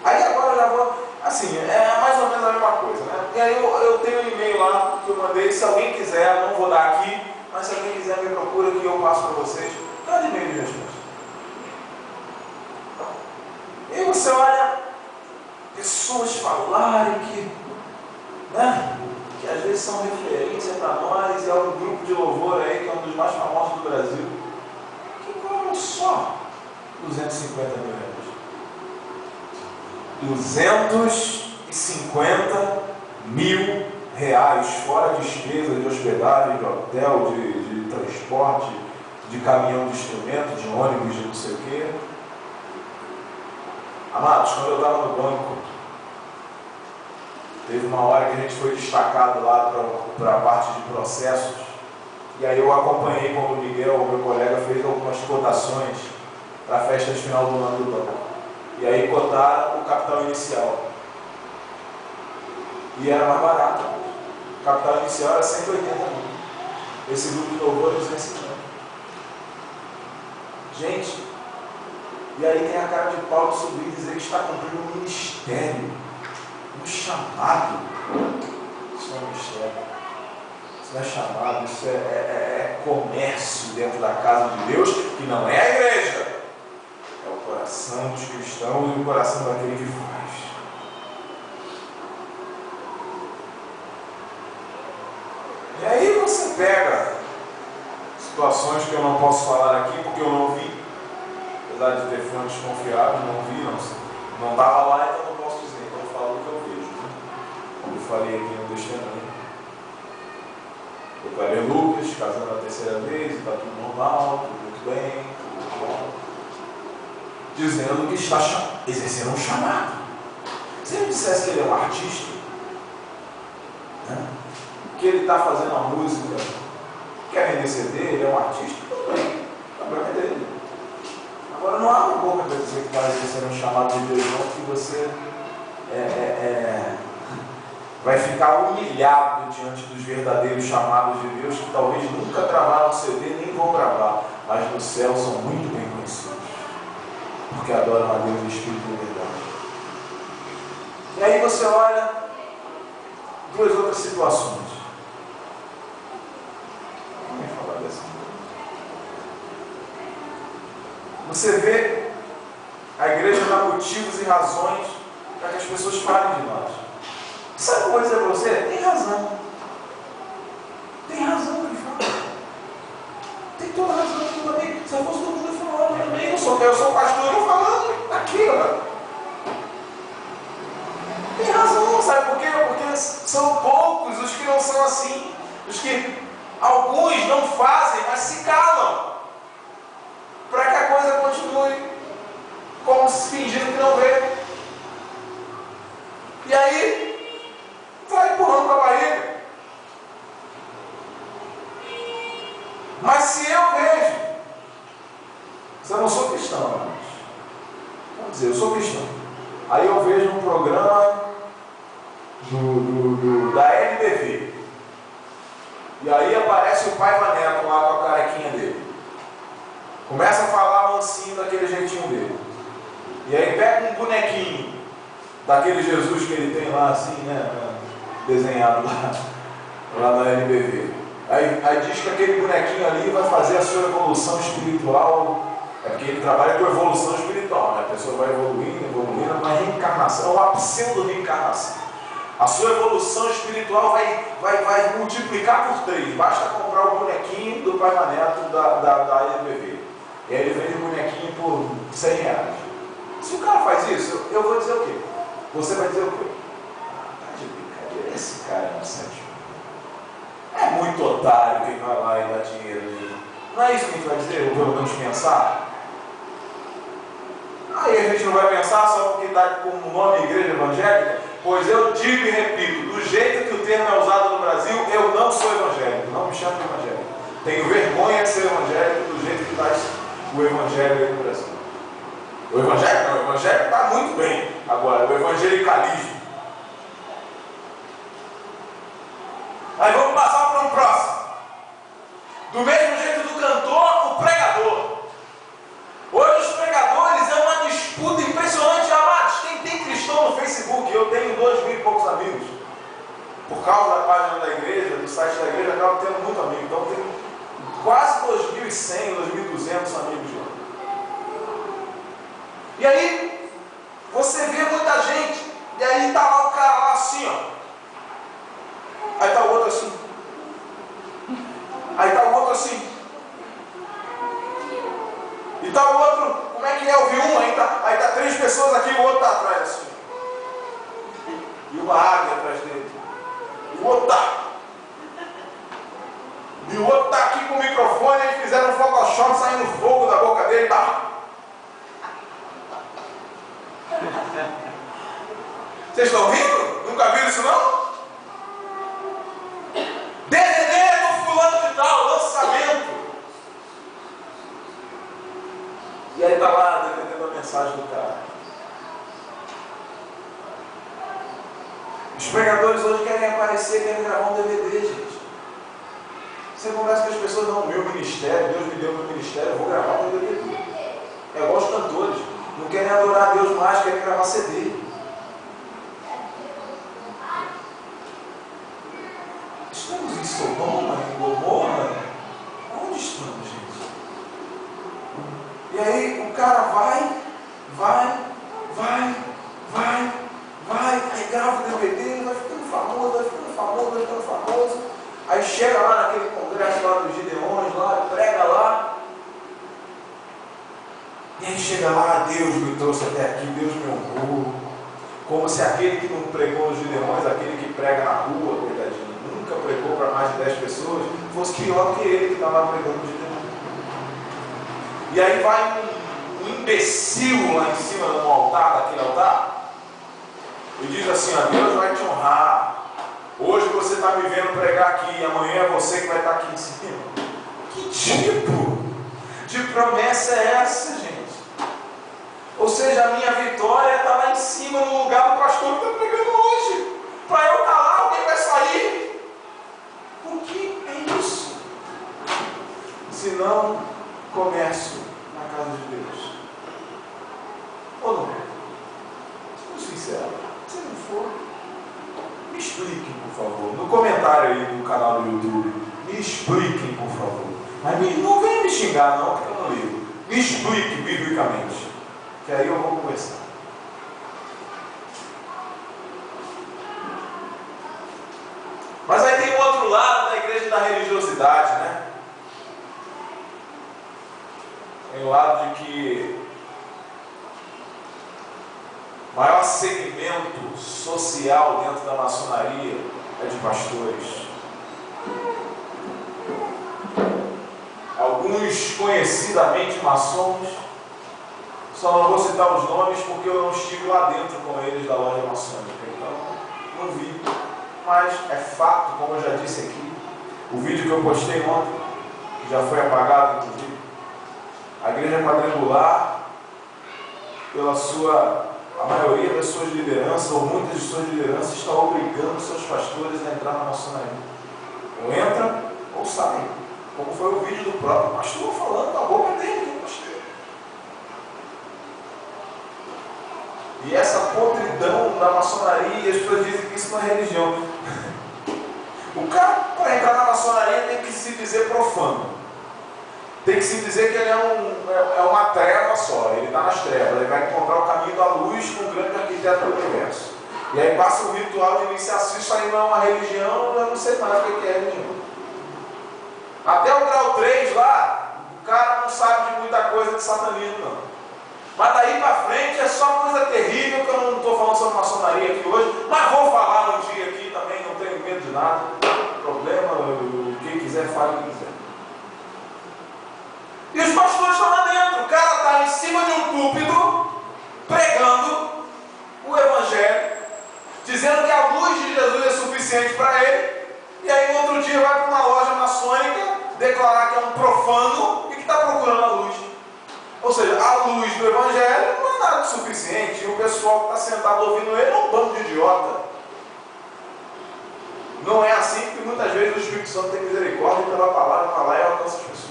Aí agora eu já vou, assim, é mais ou menos a mesma coisa, né? E aí eu tenho um e-mail lá que eu mandei, se alguém quiser, não vou dar aqui, mas se alguém quiser me procura que eu passo para vocês, cada e-mail de resposta. E aí você olha, pessoas falarem que, né, que às vezes são referência para nós, e há um grupo de louvor aí, que é um dos mais famosos do Brasil, que cobram só 250 mil reais. 250 mil reais, fora despesa de hospedagem, de hotel, de transporte, de caminhão de instrumento, de ônibus, de não sei o quê. Amados, quando eu estava no banco, teve uma hora que a gente foi destacado lá para a parte de processos, e aí eu acompanhei quando o Miguel, o meu colega, fez algumas cotações para a festa de final do ano do banco. E aí cotaram o capital inicial. E era mais barato. O capital inicial era 180 mil. Esse grupo de louvor é 250. Gente, e aí tem a cara de Paulo subir e dizer que está cumprindo um ministério, um chamado. Isso é um mistério. Isso não é chamado, isso é comércio dentro da casa de Deus, que não é a igreja. É o coração dos cristãos e o coração daquele que faz. E aí você pega situações que eu não posso falar aqui porque eu não vi, apesar de ter fontes confiáveis, não vi, não estava lá, então não posso dizer, então eu falo o que eu vejo, né? Como eu falei aqui no testemunho. Eu falei Lucas, casando a terceira vez, está tudo normal, tudo muito bem, tudo bom. Dizendo que está exercendo um chamado. Se ele dissesse que ele é um artista, né? Que ele está fazendo a música, quer vender CD, ele é um artista, tudo bem, o problema é dele. Agora não abre a boca para dizer que está exercendo um chamado de Deus, não, que você vai ficar humilhado diante dos verdadeiros chamados de Deus, que talvez nunca gravaram CD, nem vão gravar, mas no céu são muito bem conhecidos, porque adoram a Deus em espírito e verdade. E aí você olha duas outras situações. Vamos falar dessa. Você vê a igreja dar motivos e razões para que as pessoas falem de nós. Sabe o que eu vou dizer para você? Tem razão. Tem razão que ele fala. Tem toda razão que eu também. Se eu fosse todo mundo falando, eu também. Eu sou pastor, eu estou falando aqui, ó. Tem razão, sabe por quê? Porque são poucos os que não são assim. Os que alguns não fazem, mas se calam. Para que a coisa continue como se fingindo que não vê. E aí, vai empurrando para a barriga. Mas se eu vejo, se eu não sou cristão, vamos dizer, eu sou cristão. Aí eu vejo um programa da LBV. E aí aparece o Paiva Neto lá com a carequinha dele. Começa a falar mansinho daquele jeitinho dele. E aí pega um bonequinho daquele Jesus que ele tem lá assim, né? Desenhado lá na LBV. Aí diz que aquele bonequinho ali vai fazer a sua evolução espiritual. É porque ele trabalha com evolução espiritual, né? A pessoa vai evoluindo, uma reencarnação, uma pseudo-reencarnação. A sua evolução espiritual vai multiplicar por 3. Basta comprar o bonequinho do Paiva Neto da LBV. E aí ele vende o bonequinho por R$100. Se o cara faz isso, eu vou dizer o quê? Você vai dizer o quê? Tá de brincadeira, esse cara é um sétimo. É muito otário quem vai lá e dá dinheiro ali. Não é isso que a gente vai dizer, ou pelo menos pensar? Aí a gente não vai pensar só porque está com o nome Igreja Evangélica? Pois eu digo e repito, do jeito que o termo é usado no Brasil, eu não sou evangélico, não me chamo de evangélico. Tenho vergonha de ser evangélico do jeito que faz o evangelho aí no Brasil. O evangelho não, o evangelho está muito bem. Agora, o evangelicalismo. Aí vamos passar para um próximo. Do mesmo jeito do cantor, o pregador. Hoje os pregadores é uma disputa impressionante, amados. Tem cristão no Facebook, eu tenho 2.000 e poucos amigos. Por causa da página da igreja, do site da igreja, eu acabo tendo muito amigo. Então tem quase 2.100, 2.200 amigos lá. E aí, você vê muita gente, e aí está lá o cara lá assim, ó. Aí está o outro assim. Aí está o outro assim. E está o outro, como é que é? Eu vi um, aí tá 3 pessoas aqui, o outro está atrás assim. E uma águia atrás dele. E o outro está. E o outro está aqui com o microfone, eles fizeram um Photoshop saindo fogo da boca dele, tá? Vocês estão rindo? Nunca viram isso não? DVD do fulano de tal, lançamento. E aí está lá defendendo a mensagem do cara. Os pregadores hoje querem aparecer, querem gravar um DVD, gente. Você conversa com as pessoas, não, meu ministério, Deus me deu meu ministério, eu vou gravar um DVD. É igual os cantores. Não querem adorar a Deus mais, querem gravar CD. Estamos Sodoma, em Gomorra? Onde estamos, gente? E aí o cara vai, aí grava o DVD, vai ficando famoso. Aí chega lá naquele congresso lá dos Gideões, lá, prega lá. E aí chega lá, Deus me trouxe até aqui, Deus me honrou. Como se aquele que não pregou nos Gideões, aquele que prega na rua, coitadinho, nunca pregou para mais de 10 pessoas, fosse pior que ele que está lá pregando nos Gideões. E aí vai um imbecil lá em cima do altar, daquele altar, e diz assim: ó, Deus vai te honrar. Hoje você está me vendo pregar aqui, amanhã é você que vai estar aqui em cima. Que tipo de promessa é essa, gente? Ou seja, a minha vitória está lá em cima, no lugar do pastor que está pregando hoje. Para eu estar lá, alguém vai sair. O que é isso? Se não comércio na casa de Deus. Ou não é? Sendo sincero, se não for, me expliquem, por favor. No comentário aí do canal do YouTube, me expliquem, por favor. Mas não venha me xingar não, porque eu não ligo. Me explique biblicamente, que aí eu vou conversar. Mas aí tem o outro lado da igreja da religiosidade, né? Tem o lado de que o maior segmento social dentro da maçonaria é de pastores. Alguns conhecidamente maçons, só não vou citar os nomes porque eu não estive lá dentro com eles da loja maçônica, então não vi. Mas é fato, como eu já disse aqui, o vídeo que eu postei ontem, que já foi apagado inclusive, a igreja quadrangular, a maioria das suas lideranças, ou muitas de suas lideranças, está obrigando seus pastores a entrar na maçonaria. Ou entram ou saem. Como foi o vídeo do próprio pastor falando da boca dele, pastor. E essa podridão da maçonaria, as pessoas dizem que isso não é religião. O cara, para entrar na maçonaria, tem que se dizer profano. Tem que se dizer que ele é uma treva só, ele está nas trevas, ele vai encontrar o caminho da luz com o grande arquiteto do universo. E aí passa o ritual de iniciação, isso aí não é uma religião, eu não sei mais o que é religião. Até o grau 3 lá, o cara não sabe de muita coisa de satanismo não. Mas daí para frente é só coisa terrível, que eu não estou falando sobre maçonaria aqui hoje, mas vou falar um dia aqui também, não tenho medo de nada. Problema, quem quiser fale o que quiser. E os pastores estão lá dentro, o cara está em cima de um púlpito, pregando o evangelho, dizendo que a luz de Jesus é suficiente para ele, e aí no outro dia vai para uma loja maçônica declarar que é um profano e que está procurando a luz. Ou seja, a luz do evangelho não é nada suficiente, e o pessoal que está sentado ouvindo ele é um bando de idiota. Não é assim, porque muitas vezes o Espírito Santo tem misericórdia pela palavra, vai lá e alcança as pessoas.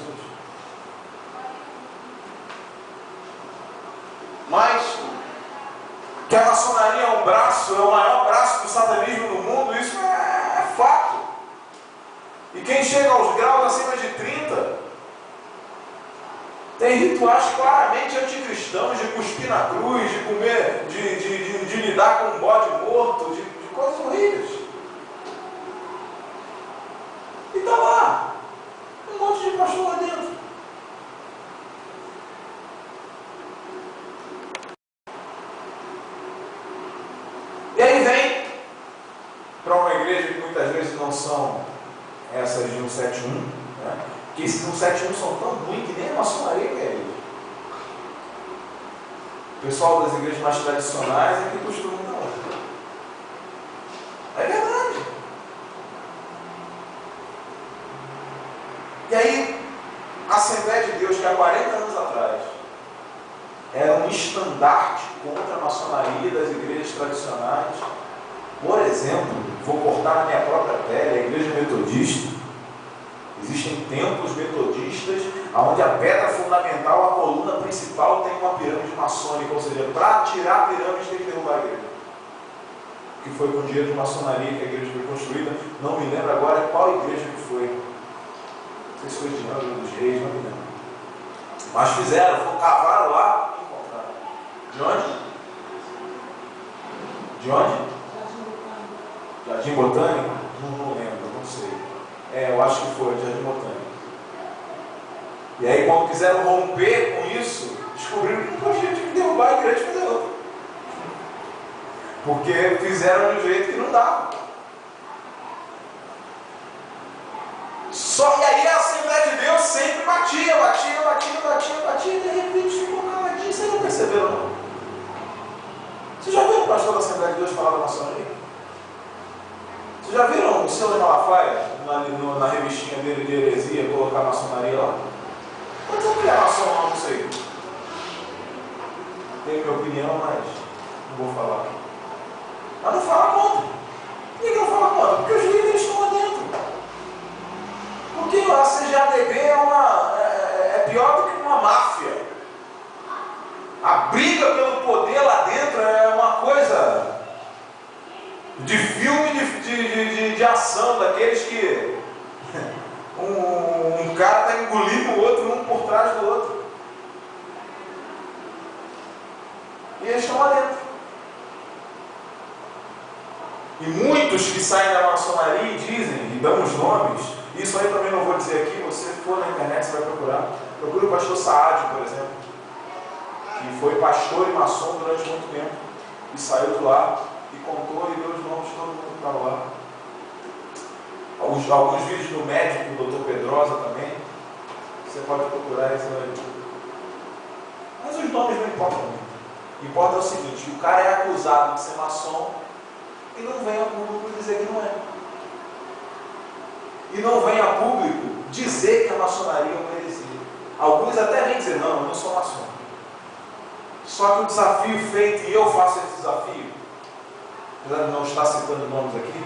Mas que a maçonaria é um braço, é o maior braço do satanismo no mundo, isso é fato. E quem chega aos graus acima de 30 tem rituais claramente anticristãos, de cuspir na cruz, de comer, de lidar com um bode morto, de coisas horríveis. E está lá um monte de pastor lá dentro. E aí vem para uma igreja que muitas vezes não são essas de 171, né? Que esses 171 são tão ruins que nem a maçonaria quer eles. O pessoal das igrejas mais tradicionais é que costuma não. É verdade. E aí, a Assembleia de Deus, que há 40 anos atrás era um estandarte contra a maçonaria das igrejas tradicionais. Por exemplo, vou cortar na minha própria pele, a igreja metodista. Existem templos metodistas onde a pedra fundamental, a coluna principal, tem uma pirâmide maçônica, ou seja, para tirar a pirâmide tem que derrubar a igreja. que foi com dinheiro de maçonaria que a igreja foi construída. Não me lembro agora qual igreja que foi. Não sei se foi de Angra dos Reis, não me lembro. Mas fizeram, cavaram lá e encontraram. De onde? De onde? Jardim Botânico? Não lembro, não sei. Eu acho que foi Jardim Botânico. E aí, quando quiseram romper com isso, descobriram que não podia derrubar a igreja e fazer outra. Porque fizeram de um jeito que não dava. E aí a Assembleia de Deus sempre batia, e de repente ficou caladinho. Vocês não perceberam, não? Vocês já viram o pastor da Assembleia de Deus falar da maçonaria? Vocês já viram o senhor de Malafaia, na revistinha dele de heresia, colocar a maçonaria lá? Mas não é maçom, não sei. Tenho minha opinião, mas não vou falar. Mas não fala contra. Por que não fala contra? Porque os líderes estão lá dentro. Porque a CGADB é pior do que uma máfia. A briga pelo poder lá dentro é uma coisa de filme de ação, daqueles que um cara está engolindo o outro, um por trás do outro. E eles estão lá dentro. E muitos que saem da maçonaria e dizem, e dão os nomes, isso aí também não vou dizer aqui, você for na internet, você vai procurar. Procure o pastor Saad, por exemplo, que foi pastor e maçom durante muito tempo, e saiu de lá, e contou e deu os nomes de todo mundo que estava lá. Alguns vídeos do médico, do Dr. Pedrosa também, você pode procurar isso aí. Mas os nomes não importam muito. Importa o seguinte, o cara é acusado de ser maçom e não vem a público dizer que não é. E não vem a público dizer que a maçonaria é uma heresia. Alguns até vêm dizer, não, eu não sou maçom. Só que o desafio feito, e eu faço esse desafio, apesar de não estar citando nomes aqui,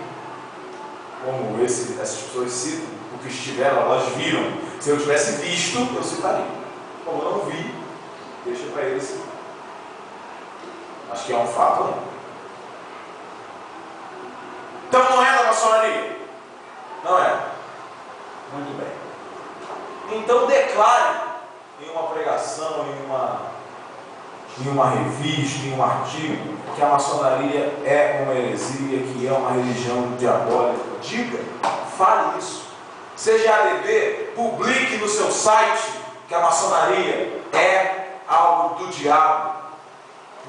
como essas pessoas citam, porque estiveram, elas viram. Se eu tivesse visto, eu citaria. Como eu não vi, deixa para eles citar. Acho que é um fato, né? Então não é da maçonaria? Não é. Muito bem. Então declare em uma pregação, em uma revista, em um artigo, que a maçonaria é uma heresia, que é uma religião diabólica. Diga, fale isso. CGADB, publique no seu site que a maçonaria é algo do diabo.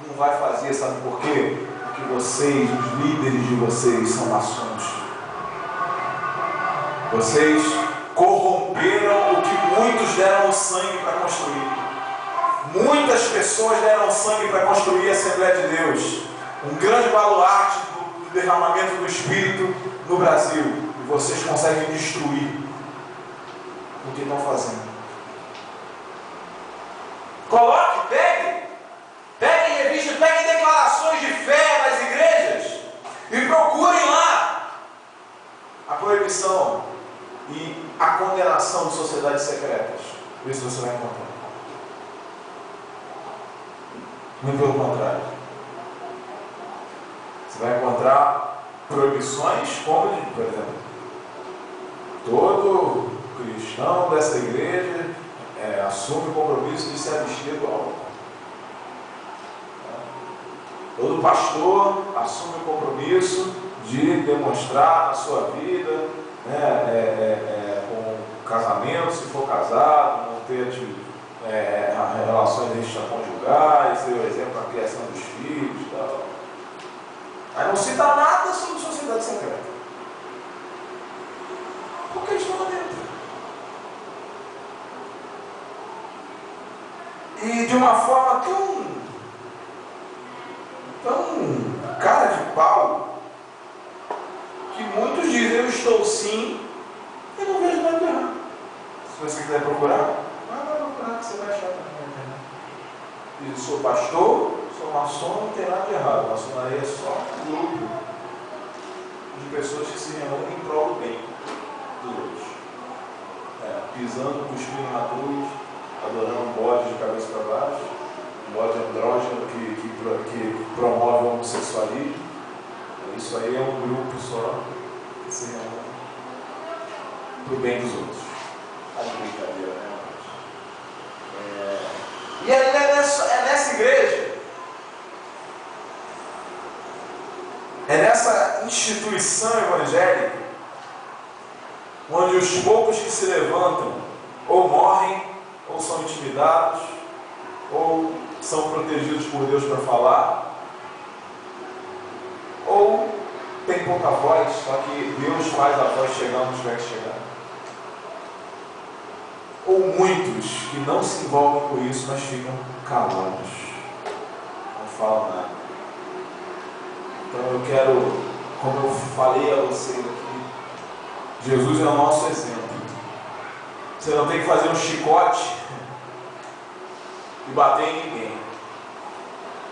Não vai fazer, sabe por quê? Porque vocês, os líderes de vocês, são maçons. Vocês corromperam o que muitos deram sangue para construir. Muitas pessoas deram sangue para construir a Assembleia de Deus. Um grande baluarte do derramamento do Espírito no Brasil. E vocês conseguem destruir o que estão fazendo. Coloque, peguem revistas, peguem declarações de fé das igrejas e procurem lá a proibição e a condenação de sociedades secretas. Isso você vai encontrar. Muito pelo contrário. Você vai encontrar proibições como, por exemplo, todo cristão dessa igreja assume o compromisso de se abster do álcool. Todo pastor assume o compromisso de demonstrar na sua vida, com casamento, se for casado, não ter relações extraconjugais, ser o exemplo na criação dos filhos e tal. Aí não cita nada sobre sociedade secreta. Porque eles estão lá dentro. E de uma forma tão cara de pau, que muitos dizem, eu estou sim, e não vejo nada de errado. Se você quiser procurar, vai procurar que você vai achar também na internet. Eu sou pastor, sou maçom, não tem nada de errado. Maçonaria é só um grupo de pessoas que se reúnem em prol do bem dos outros. Pisando, cuspindo na cruz, adorando um bode de cabeça para baixo, um bode andrógeno que promove o homossexualismo, Isso aí é um grupo só que se reúne para o bem dos outros. Tá de brincadeira, né? E aí é nessa igreja, é nessa instituição evangélica, onde os poucos que se levantam ou morrem, ou são intimidados, ou são protegidos por Deus para falar, ou tem pouca voz, só que Deus faz a voz chegar onde tiver que chegar. Ou muitos que não se envolvem com isso, mas ficam calados, não falam nada. Então eu quero, como eu falei a vocês aqui, Jesus é o nosso exemplo. Você não tem que fazer um chicote e bater em ninguém,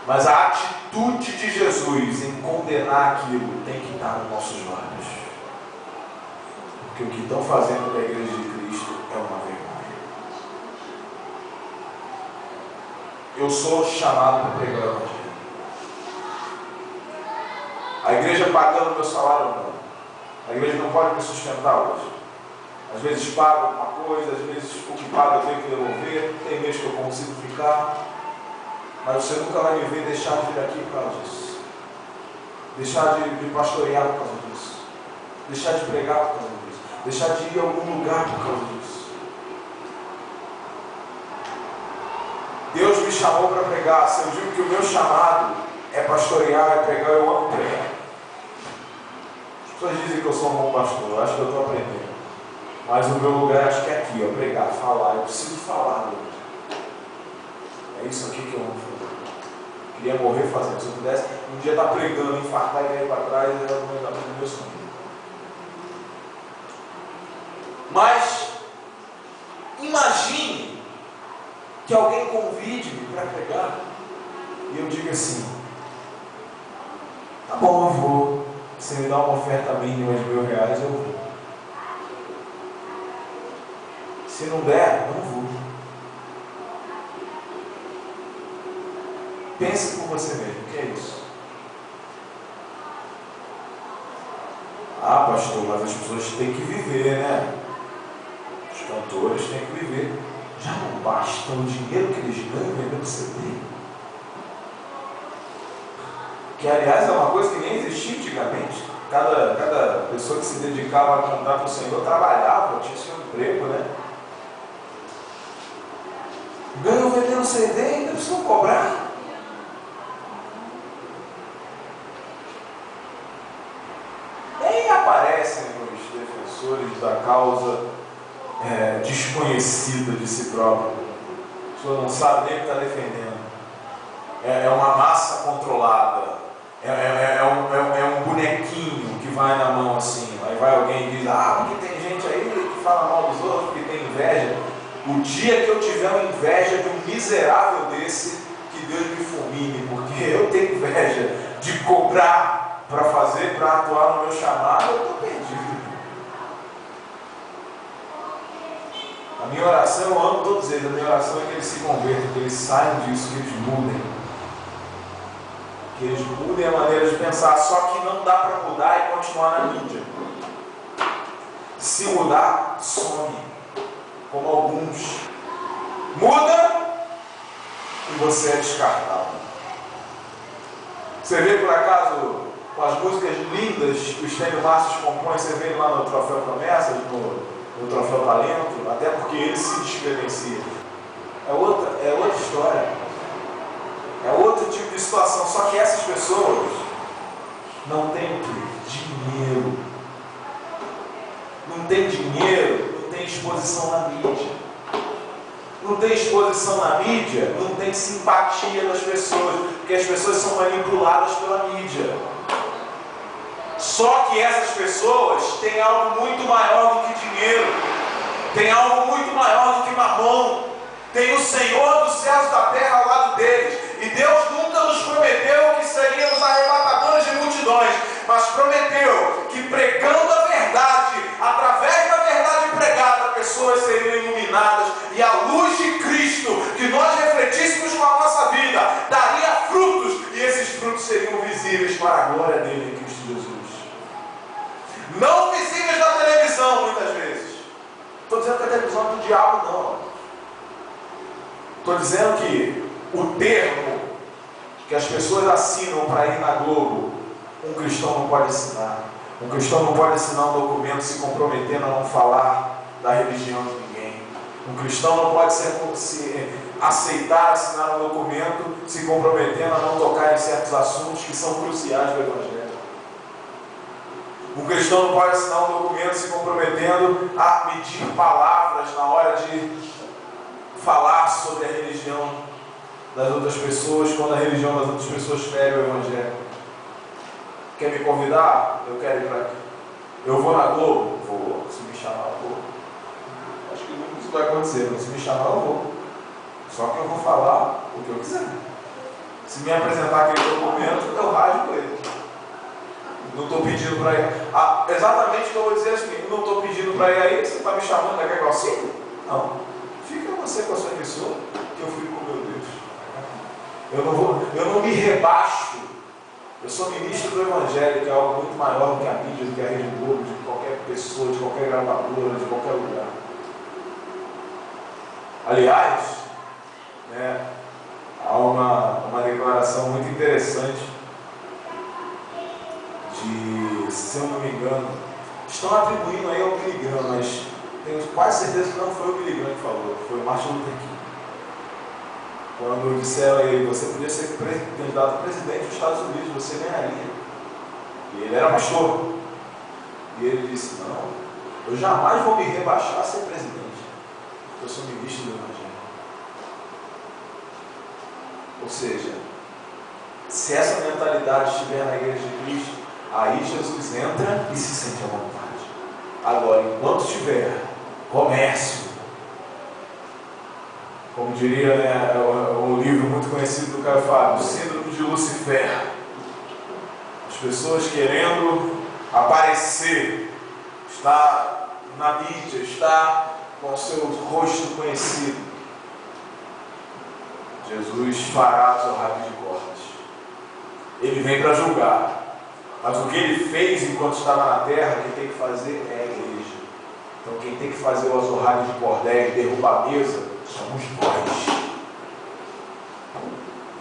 mas a atitude de Jesus em condenar aquilo tem que estar nos nossos lábios, porque o que estão fazendo da igreja de Cristo é uma vergonha. Eu sou chamado para pregar o evangelho. A igreja pagando meu salário não. A igreja não pode me sustentar hoje. Às vezes pago alguma coisa, às vezes o que pago eu tenho que devolver, tem mês que eu consigo ficar, mas você nunca vai me ver deixar de vir aqui por causa disso, deixar de pastorear por causa disso, deixar de pregar por causa disso, deixar de ir a algum lugar por causa disso. Deus me chamou para pregar. Se eu digo que o meu chamado é pastorear, é pregar, eu amo pregar. As pessoas dizem que eu sou um bom pastor, eu acho que eu estou aprendendo. Mas o meu lugar acho que é aqui, ó, pregar, falar. Eu preciso falar hoje. É isso aqui que eu amo fazer. Eu queria morrer fazendo. Se eu pudesse, um dia estar pregando, infartar e ir para trás, era o meu sonho. Mas imagine que alguém convide-me para pregar e eu digo assim: tá bom, eu vou. Se me dá uma oferta mínima de R$1.000, eu vou. Se não der, eu não vou. Pense por você mesmo, o que é isso? Ah, pastor, mas as pessoas têm que viver, né? Os cantores têm que viver. Já não basta o dinheiro que eles ganham vendendo CD? Que, aliás, é uma coisa que nem existia antigamente. Cada pessoa que se dedicava a cantar para o Senhor trabalhava, tinha seu emprego, né? Ganham vendendo CD e ainda precisam cobrar. Nem aparecem os defensores da causa desconhecida de si próprio. A pessoa não sabe nem o que está defendendo. É uma massa controlada. É um bonequinho que vai na mão assim. Aí vai alguém e diz: ah, porque tem gente aí que fala mal dos outros, porque tem inveja. O dia que eu tiver uma inveja de um miserável desse, que Deus me fulmine, porque eu tenho inveja de cobrar para fazer, para atuar no meu chamado, eu estou perdido. A minha oração, eu amo todos eles, a minha oração é que eles se convertam, que eles saiam disso, que eles mudem. Que eles mudem a maneira de pensar, só que não dá para mudar e continuar na mídia. Se mudar, some. Como alguns. Muda e você é descartado. Você vê por acaso, com as músicas lindas que o Estênio Márcio compõe, você vê lá no Troféu Promessas, no Troféu Talento, até porque ele se descredencia. É outra história. É outro tipo de situação. Só que essas pessoas não têm o quê? Dinheiro. Não tem dinheiro, não tem exposição na mídia. Não tem exposição na mídia, não tem simpatia das pessoas, porque as pessoas são manipuladas pela mídia. Só que essas pessoas têm algo muito maior do que dinheiro, tem algo muito maior do que mamão, tem o Senhor dos céus e da terra ao lado deles, e Deus nunca nos prometeu que seríamos arrebatadores de multidões, mas prometeu que pregando a verdade, através da verdade pregada, pessoas seriam iluminadas e a luz de Cristo, que nós refletíssemos com a nossa vida, daria frutos, e esses frutos seriam visíveis para a glória dele em Cristo Jesus. televisão do diabo, não. Estou dizendo que o termo que as pessoas assinam para ir na Globo, um cristão não pode assinar. Um cristão não pode assinar um documento se comprometendo a não falar da religião de ninguém. Um cristão não pode aceitar assinar um documento se comprometendo a não tocar em certos assuntos que são cruciais do Evangelho. Um cristão não pode assinar um documento se comprometendo a medir palavras na hora de falar sobre a religião das outras pessoas, quando a religião das outras pessoas fere o Evangelho. Quer me convidar? Eu quero ir para aqui. Eu vou na Globo? Vou. Se me chamar, eu vou. Acho que nunca isso vai acontecer, mas se me chamar, eu vou. Só que eu vou falar o que eu quiser. Se me apresentar aquele documento, eu rasgo ele. Não estou pedindo para ir. Exatamente o que eu vou dizer assim, não estou pedindo para ir aí, você está me chamando daqui a auxílio? Não. Fica você com a sua pessoa, que eu fico com meu Deus. Eu não me rebaixo. Eu sou ministro do Evangelho, que é algo muito maior do que a mídia, do que a Rede Globo, de qualquer pessoa, de qualquer gravadora, de qualquer lugar. Aliás, há uma declaração muito interessante de, se eu não me engano, estão atribuindo aí ao Billy Graham, mas tenho quase certeza que não foi o Billy Graham que falou, foi o Martin Luther King. Quando disseram a ele, você podia ser candidato a presidente dos Estados Unidos, você ganharia. E ele era pastor. E ele disse, não, eu jamais vou me rebaixar a ser presidente, porque eu sou ministro do Evangelho. Ou seja, se essa mentalidade estiver na igreja de Cristo, aí Jesus entra e se sente à vontade. Agora, enquanto tiver comércio, como diria um livro muito conhecido do Caio Fábio, Síndrome de Lucifer, as pessoas querendo aparecer, estar na mídia, estar com o seu rosto conhecido, Jesus fará as orradas de cordas. Ele vem para julgar, mas o que ele fez enquanto estava na terra, quem tem que fazer é a igreja. Então quem tem que fazer o azorrague de cordéis, derrubar a mesa, somos nós.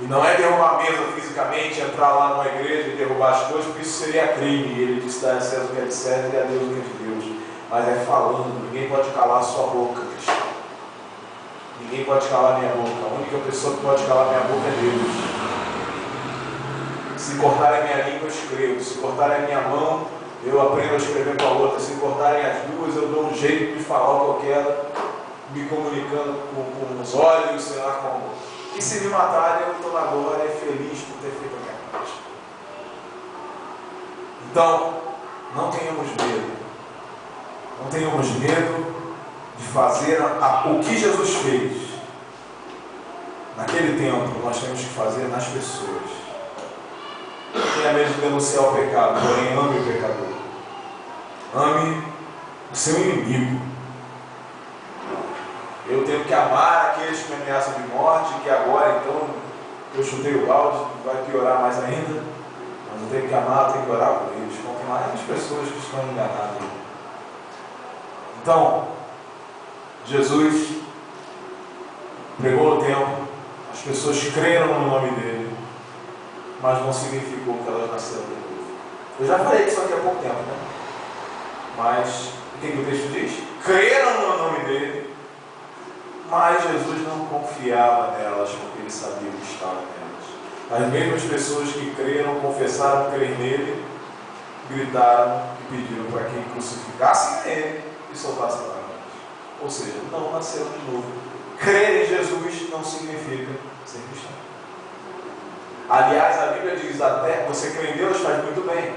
E não é derrubar a mesa fisicamente, entrar lá numa igreja e derrubar as coisas, porque isso seria crime. E ele disse, dá a César o que é de César e a Deus o que é de Deus. Mas é falando, ninguém pode calar a sua boca, cristão. Ninguém pode calar a minha boca. A única pessoa que pode calar a minha boca é Deus. Se cortarem a minha língua, eu escrevo. Se cortarem a minha mão, eu aprendo a escrever com a outra. Se cortarem as duas, eu dou um jeito de falar o que eu quero, me comunicando com os olhos, sei lá como. E se me matarem, eu estou na glória e feliz por ter feito a minha parte. Então, não tenhamos medo. Não tenhamos medo de fazer o que Jesus fez. Naquele tempo, nós temos que fazer nas pessoas. Não tenha medo de denunciar o pecado, porém ame o pecador. Ame o seu inimigo. Eu tenho que amar aqueles que me ameaçam de morte, que agora, então, eu chutei o balde, vai piorar mais ainda. Mas eu tenho que amar, eu tenho que orar por eles. Quanto mais as pessoas que estão enganadas. Então, Jesus pregou no templo, as pessoas creram no nome dele, mas não significou que elas nasceram de novo. Eu já falei isso aqui há pouco tempo, né? Mas o que o texto diz? Creram no nome dele, mas Jesus não confiava nelas, porque ele sabia o que estava nelas. As mesmas pessoas que creram, confessaram crer nele, gritaram e pediram para que crucificassem ele e soltassem lá. Ou seja, não nasceram de novo. Crer em Jesus não significa ser cristão. Aliás, a Bíblia diz até, você crê em Deus faz muito bem.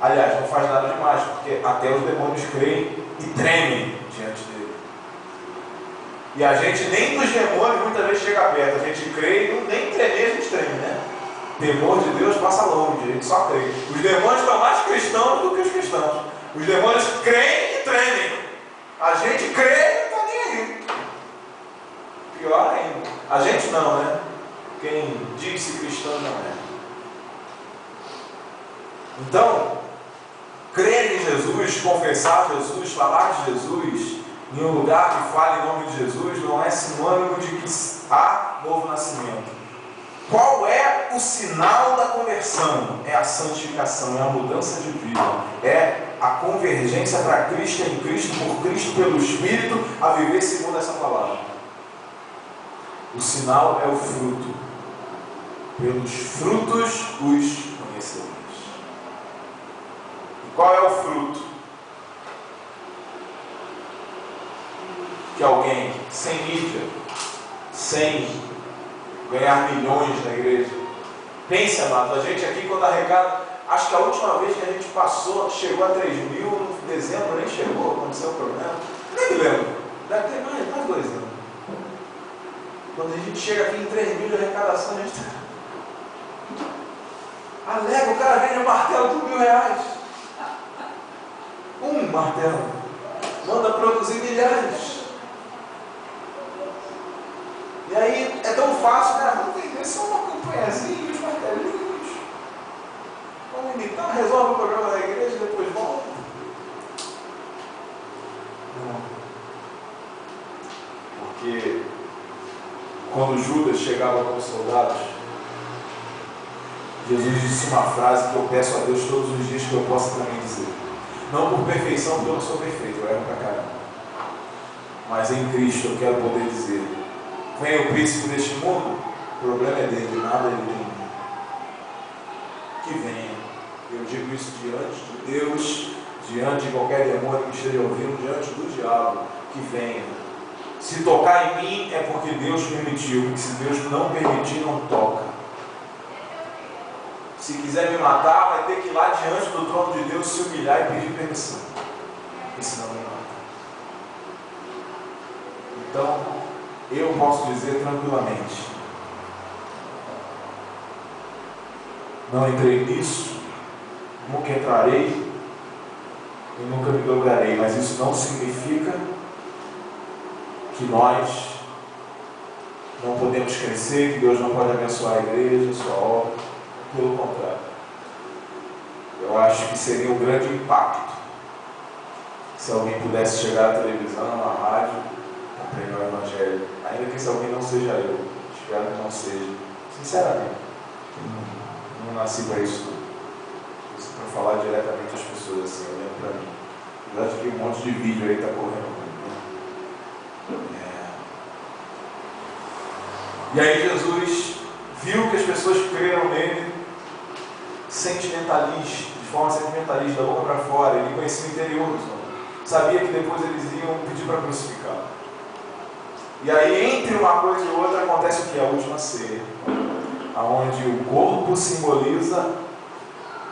Aliás, não faz nada demais, porque até os demônios creem e tremem diante dele. E a gente nem dos demônios muitas vezes chega perto. A gente crê e nem tremer a gente treme, né? Temor de Deus passa longe, a gente só crê. Os demônios estão mais cristãos do que os cristãos. Os demônios creem e tremem. A gente crê e não está nem aí. Pior ainda. A gente não, né? Quem diz-se cristão não é. Então, crer em Jesus, confessar Jesus, falar de Jesus, em um lugar que fale em nome de Jesus não é sinônimo de que há novo nascimento. Qual é o sinal da conversão? É a santificação, é a mudança de vida, é a convergência para Cristo, em Cristo, por Cristo, pelo Espírito, a viver segundo essa palavra. O sinal é o fruto. Pelos frutos os conhecereis. E qual é o fruto? Que alguém sem mídia, sem ganhar milhões na igreja. Pense, amado, a gente aqui quando arrecada, acho que a última vez que a gente passou, chegou a 3 mil, em dezembro nem chegou, aconteceu o problema. Nem me lembro, deve ter mais 2 anos. Quando a gente chega aqui em 3 mil de arrecadação, a gente alega, o cara vende um martelo por R$1.000. Um martelo. Manda produzir milhares. E aí é tão fácil, né? Vamos vender só uma campanhazinha, uns martelinhos. Vamos imitar, resolve o problema da igreja e depois volta. Não. Porque quando Judas chegava com os soldados, Jesus disse uma frase que eu peço a Deus todos os dias que eu possa também dizer. Não por perfeição, porque eu não sou perfeito, eu erro pra caramba. Mas em Cristo eu quero poder dizer: vem o príncipe deste mundo, o problema é dele, nada ele tem. Que venha. Eu digo isso diante de Deus, diante de qualquer demônio que esteja ouvindo, diante do diabo. Que venha. Se tocar em mim é porque Deus permitiu, porque se Deus não permitir, não toca. Se quiser me matar, vai ter que ir lá diante do trono de Deus se humilhar e pedir permissão, porque senão me mata. Então, eu posso dizer tranquilamente: não entrei nisso, nunca entrarei e nunca me dobrarei, mas isso não significa que nós não podemos crescer, que Deus não pode abençoar a igreja, a sua obra. Pelo contrário, eu acho que seria um grande impacto se alguém pudesse chegar à televisão, à rádio, a pregar o Evangelho, ainda que esse alguém não seja eu. Espero que não seja, sinceramente. Não nasci para isso tudo. Isso para falar diretamente às pessoas assim, olhando para mim. Apesar de que um monte de vídeo aí está correndo comigo, né? E aí Jesus viu que as pessoas creram nele sentimentalista, de forma sentimentalista, da boca para fora. Ele conhecia o interior dos homens, sabia que depois eles iam pedir para crucificar. E aí, entre uma coisa e outra, acontece o que? A última ceia, onde o corpo simboliza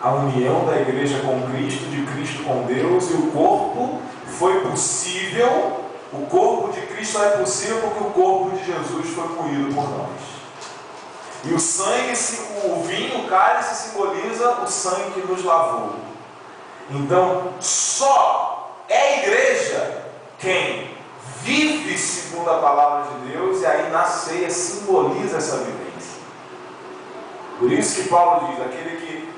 a união da igreja com Cristo, de Cristo com Deus, e o corpo foi possível, o corpo de Cristo é possível porque o corpo de Jesus foi moído por nós. E o sangue, o vinho, o cálice simboliza o sangue que nos lavou. Então, só é igreja quem vive segundo a palavra de Deus, e aí na ceia simboliza essa vivência. Por isso que Paulo diz, aquele que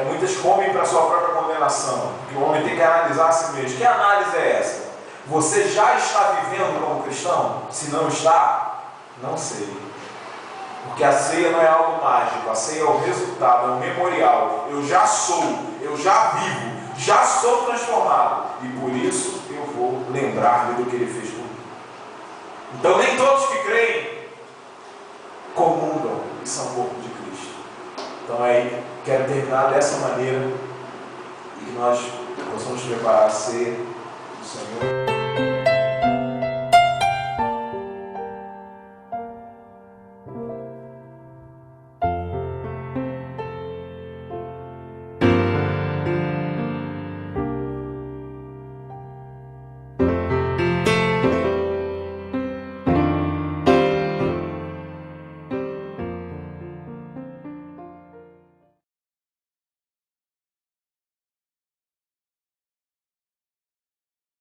muitas comem para a sua própria condenação, que o homem tem que analisar a si mesmo. Que análise é essa? Você já está vivendo como cristão? Se não está, não sei. Porque a ceia não é algo mágico, a ceia é o resultado, é um memorial. Eu já sou, eu já vivo, já sou transformado, e por isso eu vou lembrar do que ele fez por mim. Então nem todos que creem comungam e são corpo de Cristo. Então aí quero terminar dessa maneira, e que nós possamos preparar a ceia do Senhor.